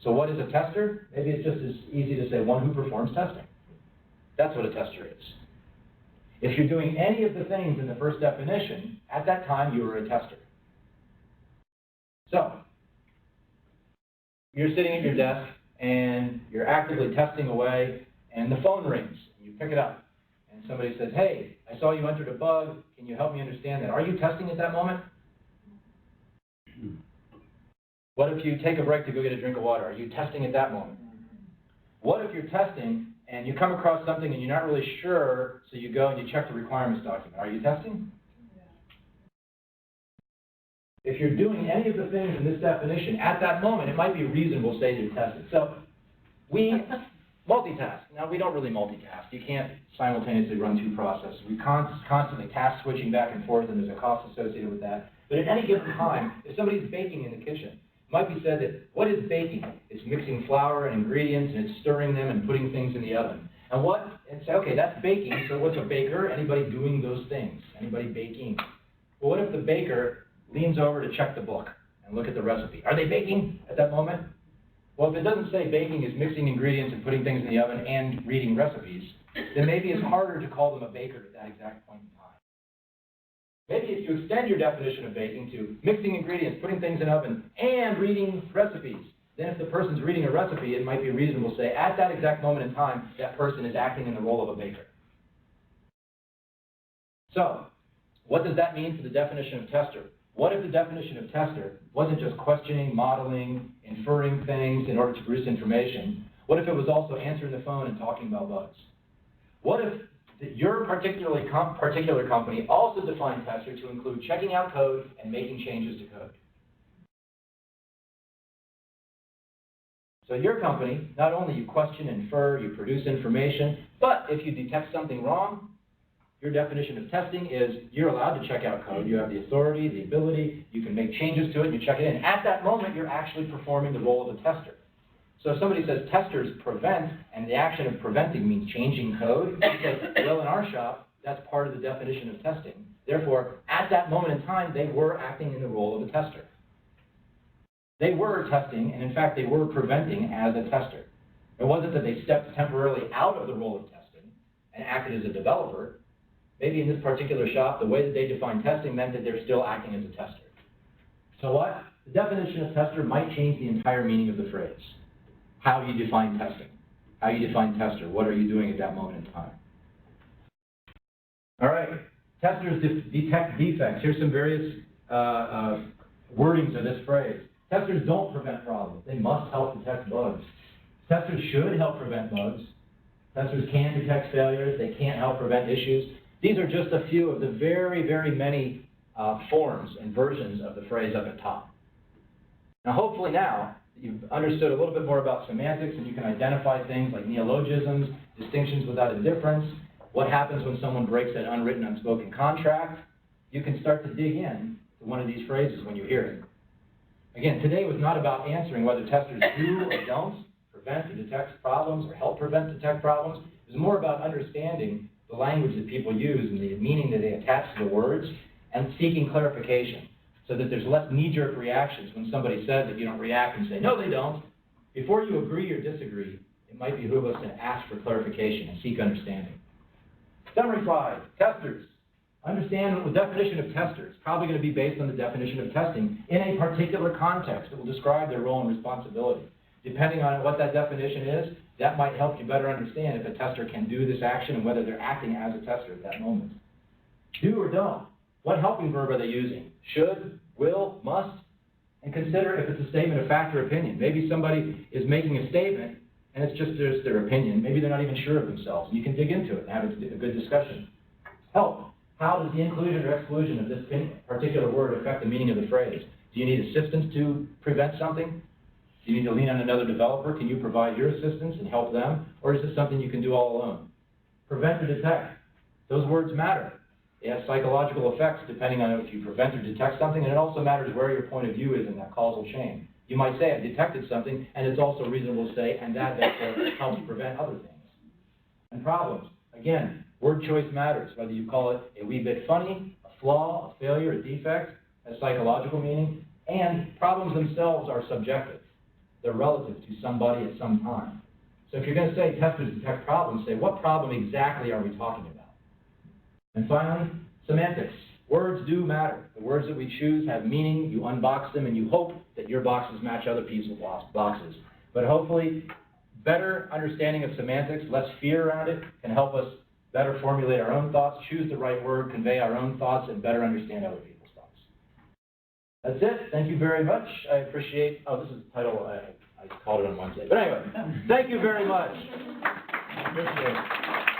[SPEAKER 1] So what is a tester? Maybe it's just as easy to say one who performs testing. That's what a tester is. If you're doing any of the things in the first definition, at that time you were a tester. So, you're sitting at your desk and you're actively testing away and the phone rings. You pick it up and somebody says, hey, I saw you entered a bug. Can you help me understand that? Are you testing at that moment? What if you take a break to go get a drink of water? Are you testing at that moment? What if you're testing and you come across something and you're not really sure, so you go and you check the requirements document? Are you testing? If you're doing any of the things in this definition, at that moment, it might be reasonable to say you're testing. So we multitask. Now, we don't really multitask. You can't simultaneously run two processes. We constantly task switching back and forth, and there's a cost associated with that. But at any given time, if somebody's baking in the kitchen, it might be said that, what is baking? It's mixing flour and ingredients, and it's stirring them and putting things in the oven. And say, okay, that's baking, so what's a baker? Anybody doing those things? Anybody baking? Well, what if the baker leans over to check the book and look at the recipe? Are they baking at that moment? Well, if it doesn't say baking is mixing ingredients and putting things in the oven and reading recipes, then maybe it's harder to call them a baker at that exact point in time. Maybe if you extend your definition of baking to mixing ingredients, putting things in the oven, and reading recipes, then if the person's reading a recipe, it might be reasonable to say, at that exact moment in time, that person is acting in the role of a baker. So, what does that mean for the definition of tester? What if the definition of tester wasn't just questioning, modeling, inferring things in order to produce information? What if it was also answering the phone and talking about bugs? What if your particular company also defined tester to include checking out code and making changes to code? So your company, not only you question, infer, you produce information, but if you detect something wrong, your definition of testing is you're allowed to check out code. You have the authority, the ability, you can make changes to it, and you check it in. At that moment, you're actually performing the role of a tester. So if somebody says testers prevent, and the action of preventing means changing code, you say, well, in our shop, that's part of the definition of testing. Therefore, at that moment in time, they were acting in the role of a tester. They were testing, and in fact, they were preventing as a tester. It wasn't that they stepped temporarily out of the role of testing and acted as a developer. Maybe in this particular shop, the way that they define testing meant that they're still acting as a tester. So what? The definition of tester might change the entire meaning of the phrase. How you define testing. How you define tester. What are you doing at that moment in time? All right. Testers detect defects. Here's some various wordings of this phrase. Testers don't prevent problems. They must help detect bugs. Testers should help prevent bugs. Testers can detect failures. They can't help prevent issues. These are just a few of the very, very many forms and versions of the phrase up at top. Now, hopefully now, you've understood a little bit more about semantics and you can identify things like neologisms, distinctions without a difference, what happens when someone breaks an unwritten, unspoken contract. You can start to dig in to one of these phrases when you hear it. Again, today was not about answering whether testers do or don't prevent or detect problems or help prevent detect problems. It was more about understanding the language that people use and the meaning that they attach to the words and seeking clarification so that there's less knee-jerk reactions when somebody says that you don't react and say, no, they don't. Before you agree or disagree, it might behoove us to ask for clarification and seek understanding. Summary 5, testers. Understand the definition of tester is probably going to be based on the definition of testing in a particular context that will describe their role and responsibility. Depending on what that definition is, that might help you better understand if a tester can do this action and whether they're acting as a tester at that moment. Do or don't. What helping verb are they using? Should, will, must? And consider if it's a statement of fact or opinion. Maybe somebody is making a statement and it's just their opinion. Maybe they're not even sure of themselves. And you can dig into it and have a good discussion. Help. How does the inclusion or exclusion of this particular word affect the meaning of the phrase? Do you need assistance to prevent something? Do you need to lean on another developer? Can you provide your assistance and help them? Or is this something you can do all alone? Prevent or detect. Those words matter. They have psychological effects depending on if you prevent or detect something, and it also matters where your point of view is in that causal chain. You might say, I've detected something, and it's also reasonable to say, and that therefore helps prevent other things. And problems. Again, word choice matters, whether you call it a wee bit funny, a flaw, a failure, a defect, has psychological meaning, and problems themselves are subjective. They're relative to somebody at some time. So if you're going to say testers detect problems, say what problem exactly are we talking about? And finally, semantics. Words do matter. The words that we choose have meaning. You unbox them and you hope that your boxes match other people's boxes. But hopefully, better understanding of semantics, less fear around it, can help us better formulate our own thoughts, choose the right word, convey our own thoughts, and better understand other people's thoughts. That's it. Thank you very much. I appreciate, this is the title, I called it on Wednesday. But anyway, thank you very much. Appreciate it.